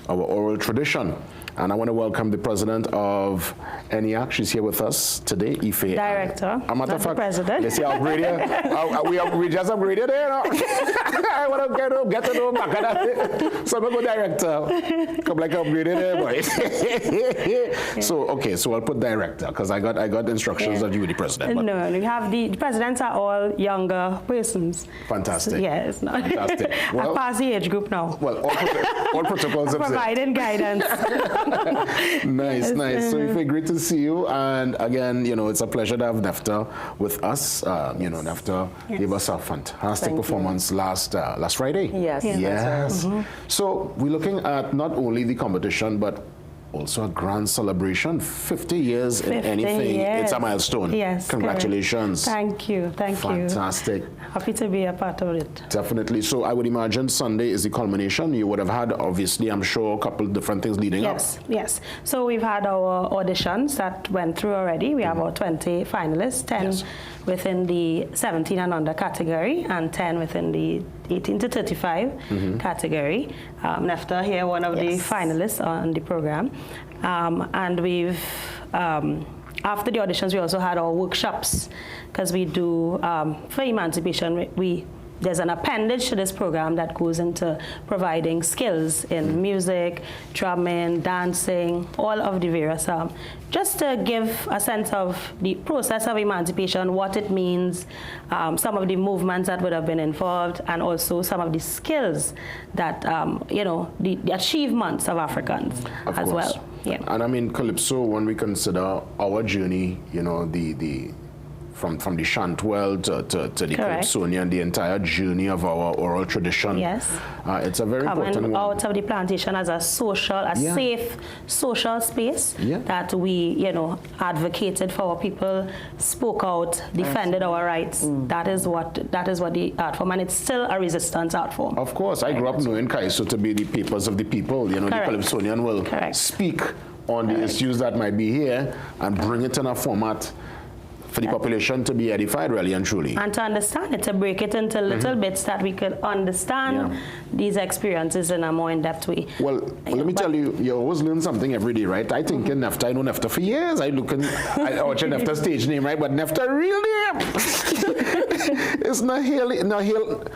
oral tradition. And I want to welcome the president of ENIAC. She's here with us today, Ife. Director, a matter of fact, president. Let's see, upgraded. We just upgraded there. I want to get to know back at that. So I'm going to director. Come like upgraded there, boys. So I'll put director because I got instructions that you were the president. But. No, we have the presidents are all younger persons. Fantastic. So, yeah, it's not. Fantastic. Well, I passed the age group now. Well, all protocols have providing guidance. Nice. So Ife, great to see you. And again, it's a pleasure to have Nefta with us. Nefta gave us a fantastic performance last Friday. Yes. Yes. Right. So we're looking at not only the competition, but also a grand celebration. 50 years in anything. Years. It's a milestone. Yes. Congratulations. Correct. Thank you. Fantastic. Happy to be a part of it. Definitely. So I would imagine Sunday is the culmination. You would have had, obviously, I'm sure, a couple of different things leading up. Yes. So we've had our auditions that went through already. We have our 20 finalists, 10 within the 17 and under category, and 10 within the 18 to 35 category. Nefta here, one of the finalists on the program. And we've, after the auditions, we also had our workshops, because we do, for Emancipation, we there's an appendage to this program that goes into providing skills in music, drumming, dancing, all of the various, just to give a sense of the process of emancipation, what it means, some of the movements that would have been involved, and also some of the skills that, the achievements of Africans as well. Yeah. And I mean, Calypso, when we consider our journey, from the Chantwell to the Calypsonian, the entire journey of our oral tradition. Yes. It's a very important one. Out of the plantation as a safe social space that we, advocated for our people, spoke out, defended our rights. That is what the art form, and it's still a resistance art form. Of course, I grew up knowing Kaiso to be the papers of the people. The Calypsonian will speak on the issues that might be here and bring it in a format for the population to be edified, really and truly. And to understand it, to break it into little bits that we could understand these experiences in a more in-depth way. Well, let me tell you, you always learn something every day, right? I think in NEFTA, I know NEFTA for years. I look at watch NEFTA stage name, right? But NEFTA real name it's Nahila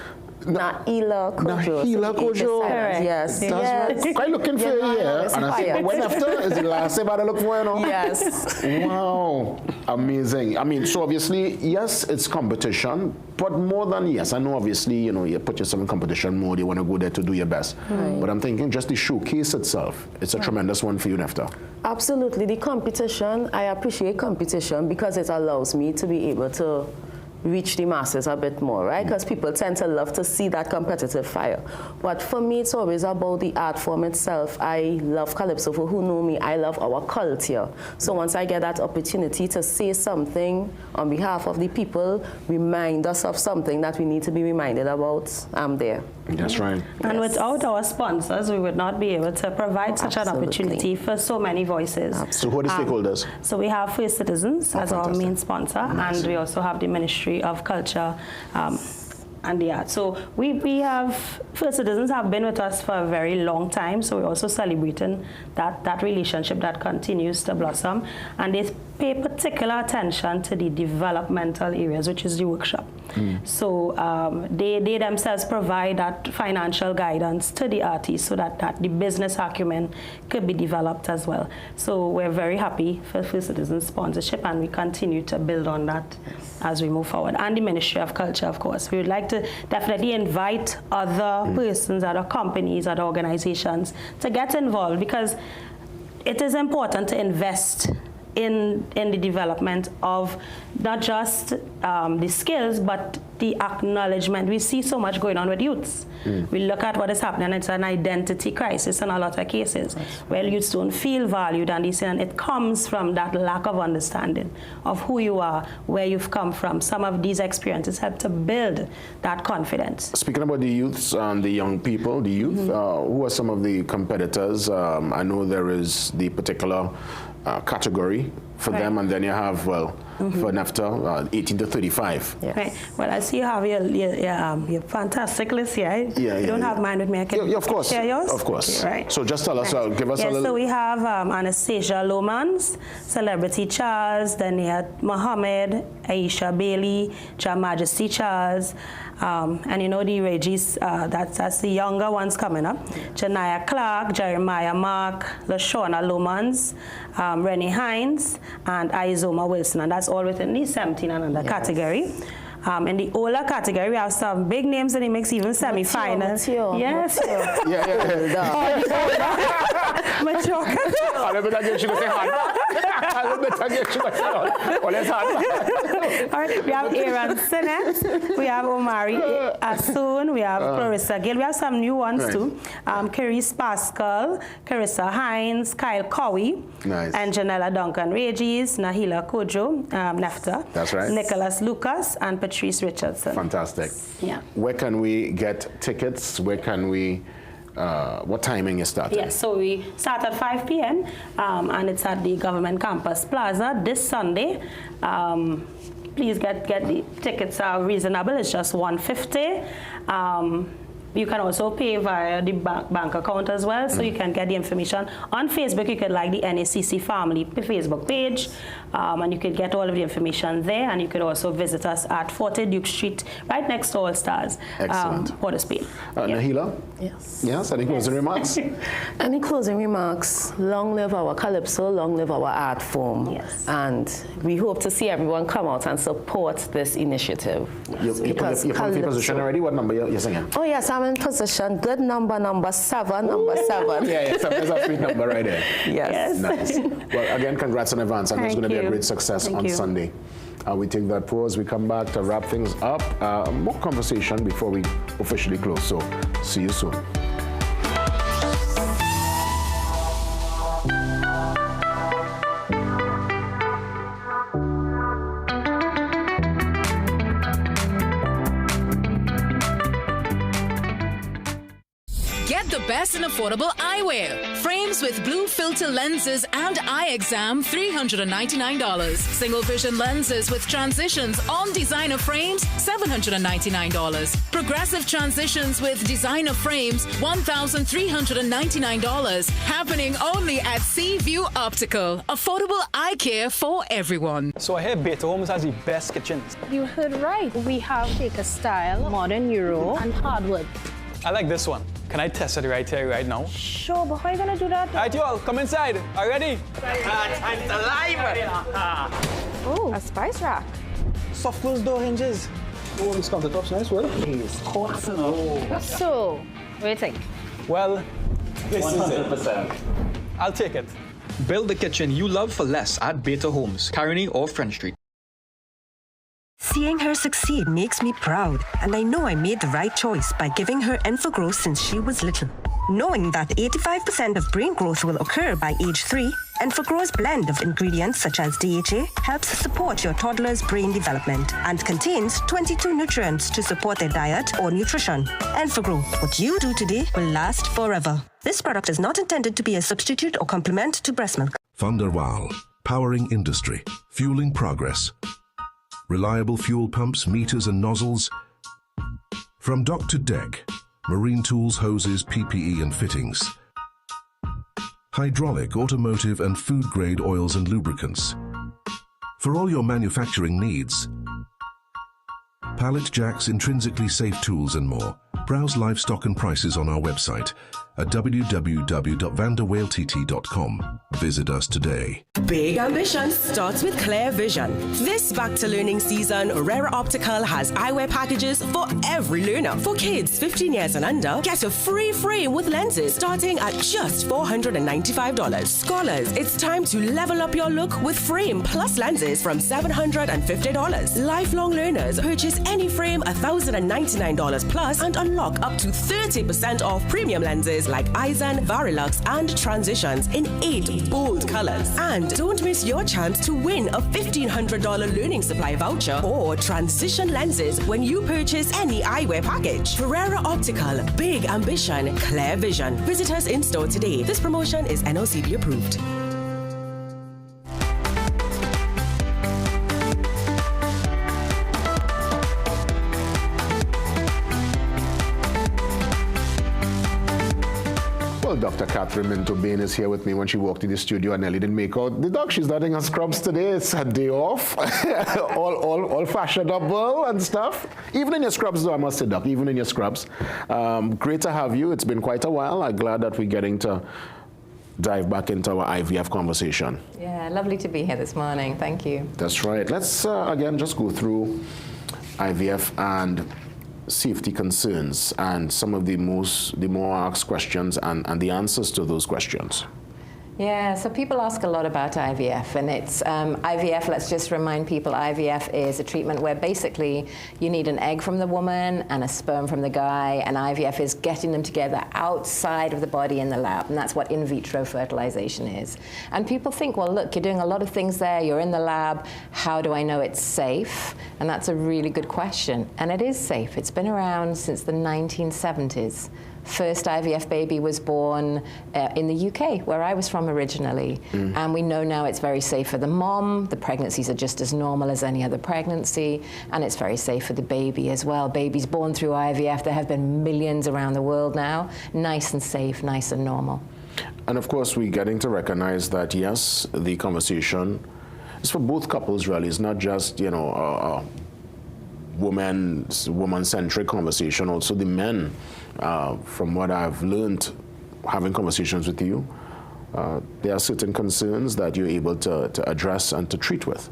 Kojo. Yes. That's right. I'm looking for you here. And I think when after is the last thing I look for, Yes. Wow. Amazing. I mean, so obviously, yes, it's competition, but more than yes. I know obviously, you put yourself in competition mode, you want to go there to do your best. Right. But I'm thinking just the showcase itself, it's a tremendous one for you, NEFTA. Absolutely. The competition, I appreciate competition because it allows me to be able to reach the masses a bit more, right? Because people tend to love to see that competitive fire. But for me, it's always about the art form itself. I love Calypso. For who know me, I love our culture. So once I get that opportunity to say something on behalf of the people, remind us of something that we need to be reminded about, I'm there. That's right. And without our sponsors, we would not be able to provide such an opportunity for so many voices. So who are the stakeholders? So we have First Citizens as our main sponsor, and we also have the Ministry of Culture and the Arts. So we have, First Citizens have been with us for a very long time, so we're also celebrating that relationship that continues to blossom, and they pay particular attention to the developmental areas, which is the workshop. So they themselves provide that financial guidance to the artists so that the business acumen could be developed as well. So we're very happy for First Citizens sponsorship, and we continue to build on that as we move forward. And the Ministry of Culture, of course. We would like to definitely invite other persons, other companies, other organizations to get involved, because it is important to invest in the development of not just the skills, but the acknowledgement. We see so much going on with youths. We look at what is happening, and it's an identity crisis in a lot of cases, where youths don't feel valued, and it comes from that lack of understanding of who you are, where you've come from. Some of these experiences help to build that confidence. Speaking about the youths and the young people, the youth, who are some of the competitors? I know there is the particular category for them, and then you have, for NEFTA, 18 to 35. Yes. Right. Well, I see you have your fantastic list here. You don't have mine with me. I can of course. share yours? Of course. Okay, right. So just tell us, give us a little. So we have Anastasia Lomans, Celebrity Charles, then you have Mohammed, Aisha Bailey, Her Majesty Charles, and the Regis, that's the younger ones coming up. Janaya Clark, Jeremiah Mark, LaShawna Lomans, Rennie Hines, and Izoma Wilson, and that's all within the 17 and under category. In the older category, we have some big names in the mix, even semi-finals. Yes. Mature. We have Aaron Sinnett, we have Omari Asun, we have Clarissa Gill, we have some new ones too. Carice Pascal, Carissa Hines, Kyle Cowie, and Janella Duncan Regis, Nahila Kojo, NEFTA. That's right. Nicholas Lucas, and Patrice Richardson. Fantastic. Yeah. Where can we get tickets? Where can we, what timing is starting? Yes, so we start at 5 p.m. And it's at the Government Campus Plaza this Sunday. Please get the tickets are reasonable. It's just $150. You can also pay via the bank account as well, so you can get the information. On Facebook, you could like the NACC Family Facebook page, and you could get all of the information there, and you could also visit us at 40 Duke Street, right next to All Stars, Port of Spain. Nahila? Yes. Yes, any closing remarks? Any closing remarks? Long live our Calypso, long live our art form. Yes. And we hope to see everyone come out and support this initiative. You're in position already? What number you're singing? Oh yes, I'm in position. Good number 7, number 7. Yeah, that's a sweet number right there. Yes. Nice. Well, again, congrats in advance. I know it's going to be a great success on Sunday. We take that pause. We come back to wrap things up. More conversation before we officially close. So, see you soon. Get the best in affordable eyewear. Frames with blue filter lenses and eye exam, $399. Single vision lenses with transitions on designer frames, $799. Progressive transitions with designer frames, $1,399. Happening only at Seaview Optical. Affordable eye care for everyone. So I hear Beta Homes has the best kitchens. You heard right. We have Taker Style, Modern Euro, and Hardwood. I like this one. Can I test it right here, right now? Sure, but how are you gonna do that? All right, you all, come inside. Are you ready? Time to live! Oh, a spice rack. Soft close door hinges. Oh, this countertop's nice, well. It's hot, So, what do you think? Well, this 100%. is it. I'll take it. Build the kitchen you love for less at Beta Homes, Caroni or French Street. Seeing her succeed makes me proud, and I know I made the right choice by giving her Enfogrow since she was little. Knowing that 85% of brain growth will occur by age 3, Enfogrow's blend of ingredients such as DHA helps support your toddler's brain development and contains 22 nutrients to support their diet or nutrition. Enfogrow, what you do today will last forever. This product is not intended to be a substitute or complement to breast milk. Thunderwal, powering industry, fueling progress. Reliable fuel pumps, meters and nozzles. From dock to deck, marine tools, hoses, PPE and fittings. Hydraulic, automotive and food-grade oils and lubricants. For all your manufacturing needs. Pallet jacks, intrinsically safe tools and more. Browse livestock and prices on our website at www.vanderwalett.com. Visit us today. Big ambition starts with clear vision. This back-to-learning season, Rera Optical has eyewear packages for every learner. For kids 15 years and under, get a free frame with lenses starting at just $495. Scholars, it's time to level up your look with frame plus lenses from $750. Lifelong learners, purchase any frame $1,099 plus and unlock up to 30% off premium lenses like Eisen, Varilux, and Transitions in 8 bold colors. And don't miss your chance to win a $1,500 learning supply voucher or transition lenses when you purchase any eyewear package. Ferrera Optical, big ambition, clear vision. Visit us in store today. This promotion is NOCB approved. Dr. Catherine Minto Bain is here with me. When she walked in the studio, I nearly didn't make out the dog. She's not in her scrubs today. It's her day off. all fashionable and stuff. Even in your scrubs, though, I must say, Doc, even in your scrubs. Great to have you. It's been quite a while. I'm glad that we're getting to dive back into our IVF conversation. Yeah, lovely to be here this morning. Thank you. That's right. Let's, again, just go through IVF and safety concerns and some of the more asked questions and the answers to those questions. Yeah, so people ask a lot about IVF, and it's IVF, let's just remind people, IVF is a treatment where basically you need an egg from the woman and a sperm from the guy, and IVF is getting them together outside of the body in the lab, and that's what in vitro fertilization is. And people think, well, look, you're doing a lot of things there, you're in the lab, how do I know it's safe? And that's a really good question, and it is safe. It's been around since the 1970s. First IVF baby was born in the UK, where I was from originally. And we know now it's very safe for the mom. The pregnancies are just as normal as any other pregnancy. And it's very safe for the baby as well. Babies born through IVF, there have been millions around the world now. Nice and safe, nice and normal. And of course, we're getting to recognize that, yes, the conversation is for both couples, really. It's not just, you know, a woman-centric conversation. Also the men, from what I've learned having conversations with you, there are certain concerns that you're able to address and to treat with.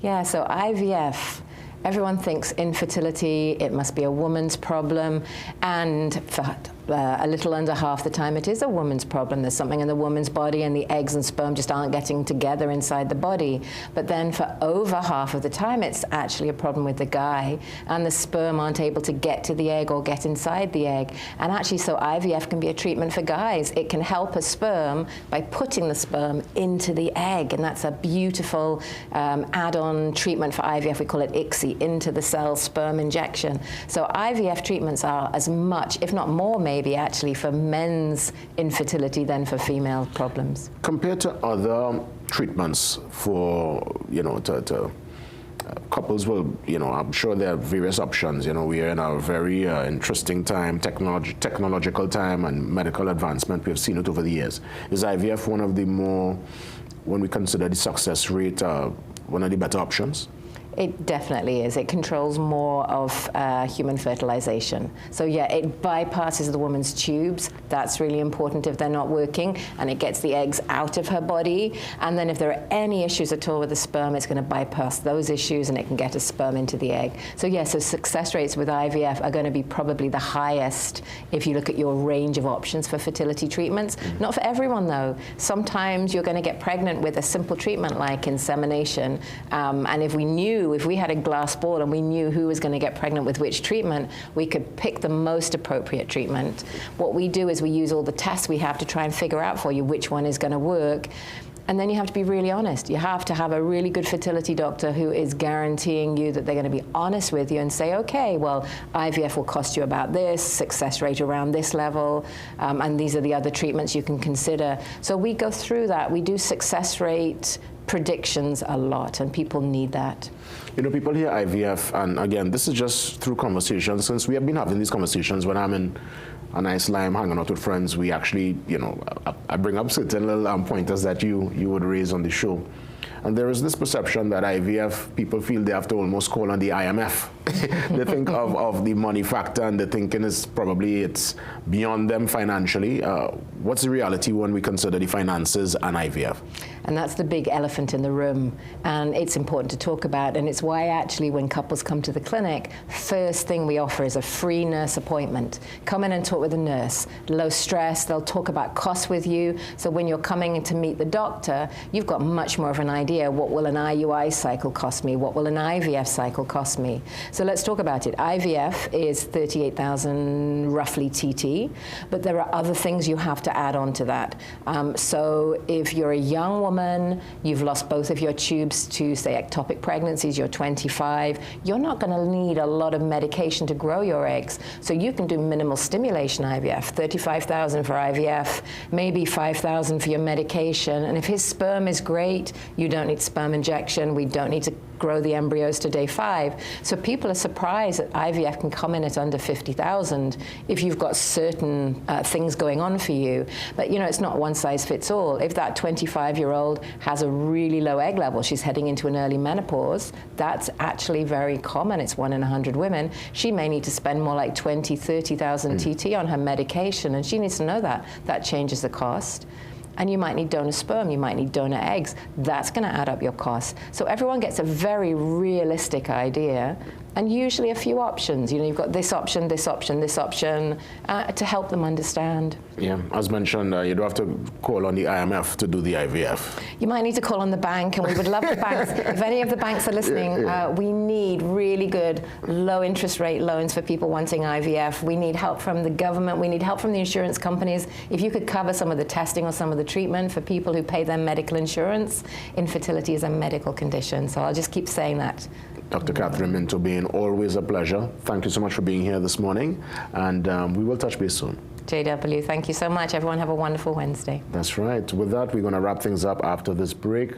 Yeah, so IVF, everyone thinks infertility, it must be a woman's problem, and for a little under half the time it is a woman's problem. There's something in the woman's body and the eggs and sperm just aren't getting together inside the body. But then for over half of the time it's actually a problem with the guy, and the sperm aren't able to get to the egg or get inside the egg. And actually, so IVF can be a treatment for guys. It can help a sperm by putting the sperm into the egg, and that's a beautiful add-on treatment for IVF. We call it ICSI, into the cell sperm injection. So IVF treatments are as much, if not more, maybe actually for men's infertility than for female problems. Compared to other treatments for, you know, couples will, you know, I'm sure there are various options. You know, we are in a very interesting time, technological time and medical advancement. We've seen it over the years. Is IVF one of the more, when we consider the success rate, one of the better options? It definitely is. It controls more of human fertilization. So yeah, it bypasses the woman's tubes. That's really important if they're not working, and it gets the eggs out of her body. And then if there are any issues at all with the sperm, it's going to bypass those issues and it can get a sperm into the egg. So yeah, so success rates with IVF are going to be probably the highest if you look at your range of options for fertility treatments. Not for everyone though. Sometimes you're going to get pregnant with a simple treatment like insemination, and if we had a glass ball and we knew who was going to get pregnant with which treatment, we could pick the most appropriate treatment. What we do is we use all the tests we have to try and figure out for you which one is going to work. And then you have to be really honest. You have to have a really good fertility doctor who is guaranteeing you that they're going to be honest with you and say, okay, well, IVF will cost you about this, success rate around this level, and these are the other treatments you can consider. So we go through that. We do success rate predictions a lot, and people need that. You know, people hear IVF, and again, this is just through conversations. Since we have been having these conversations when I'm in a nice lime hanging out with friends, we actually, you know, I bring up certain little pointers that you would raise on the show. And there is this perception that IVF, people feel they have to almost call on the IMF. They think of the money factor, and they're thinking it's beyond them financially. What's the reality when we consider the finances and IVF? And that's the big elephant in the room, and it's important to talk about, and it's why actually when couples come to the clinic, first thing we offer is a free nurse appointment. Come in and talk with a nurse. Low stress, they'll talk about costs with you, so when you're coming in to meet the doctor, you've got much more of an idea. What will an IUI cycle cost me? What will an IVF cycle cost me? So let's talk about it. IVF is 38,000 roughly TT, but there are other things you have to add on to that. So if you're a young woman, you've lost both of your tubes to, say, ectopic pregnancies, you're 25, you're not going to need a lot of medication to grow your eggs. So you can do minimal stimulation IVF, 35,000 for IVF, maybe 5,000 for your medication. And if his sperm is great, you don't need sperm injection. We don't need to grow the embryos to day 5. So people are surprised that IVF can come in at under 50,000 if you've got certain things going on for you. But you know, it's not one size fits all. If that 25-year-old has a really low egg level, she's heading into an early menopause, that's actually very common. It's 1 in 100 women. She may need to spend more like 20, 30,000 TT on her medication, and she needs to know that. That changes the cost. And you might need donor sperm, you might need donor eggs. That's going to add up your costs. So everyone gets a very realistic idea, and usually a few options. You know, you've got this option, this option, this option, to help them understand. Yeah, as mentioned, you don't have to call on the IMF to do the IVF. You might need to call on the bank, and we would love the banks. If any of the banks are listening, we need really good low interest rate loans for people wanting IVF. We need help from the government. We need help from the insurance companies. If you could cover some of the testing or some of the treatment for people who pay their medical insurance, infertility is a medical condition. So I'll just keep saying that. Dr. Catherine Minto Bain, always a pleasure. Thank you so much for being here this morning, and we will touch base soon. JW, thank you so much. Everyone have a wonderful Wednesday. That's right. With that, we're going to wrap things up after this break.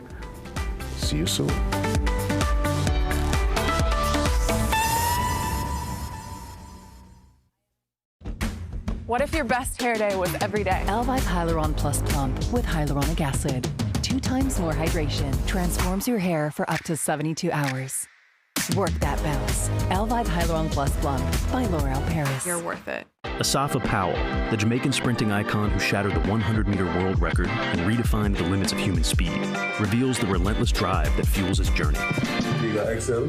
See you soon. What if your best hair day was every day? Elvive Hyaluron Plus Plump with hyaluronic acid. 2 times more hydration transforms your hair for up to 72 hours. Work that bounce. Elvive Hyaluron Plus Plump by L'Oreal Paris. You're worth it. Asafa Powell, the Jamaican sprinting icon who shattered the 100-meter world record and redefined the limits of human speed, reveals the relentless drive that fuels his journey. Omega XL,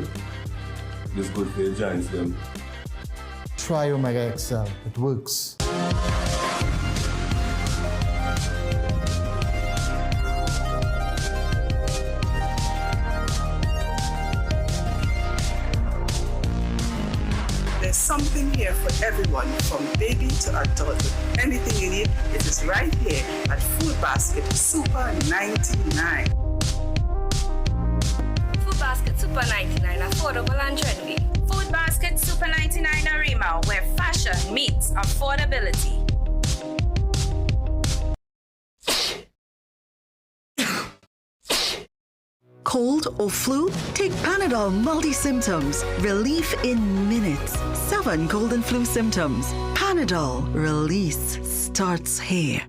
this good for your giants them. Try Omega XL, it works. There's something here for everyone, from baby to adulthood. Anything you need, it is right here at Food Basket Super 99. Food Basket Super 99, affordable and trendy. Food Basket Super 99 Arima, where fashion meets affordability. Cold or flu? Take Panadol multi-symptoms. Relief in minutes. 7 cold and flu symptoms. Panadol. Release starts here.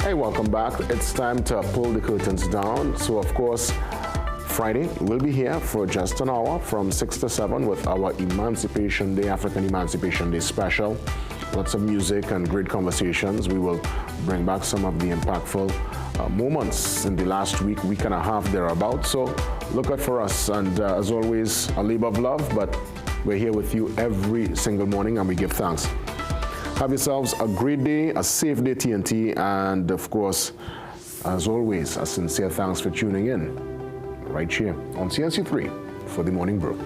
Hey, welcome back. It's time to pull the curtains down. So, of course, Friday, we'll be here for just an hour from 6 to 7 with our Emancipation Day, African Emancipation Day special. Lots of music and great conversations. We will bring back some of the impactful moments in the last week and a half thereabouts. So look out for us. And as always, a labor of love, but we're here with you every single morning and we give thanks. Have yourselves a great day, a safe day, TNT, and of course, as always, a sincere thanks for tuning in. Right here on CNC3 for the Morning Brew.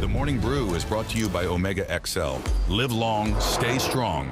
Morning Brew is brought to you by Omega XL. Live long, stay strong.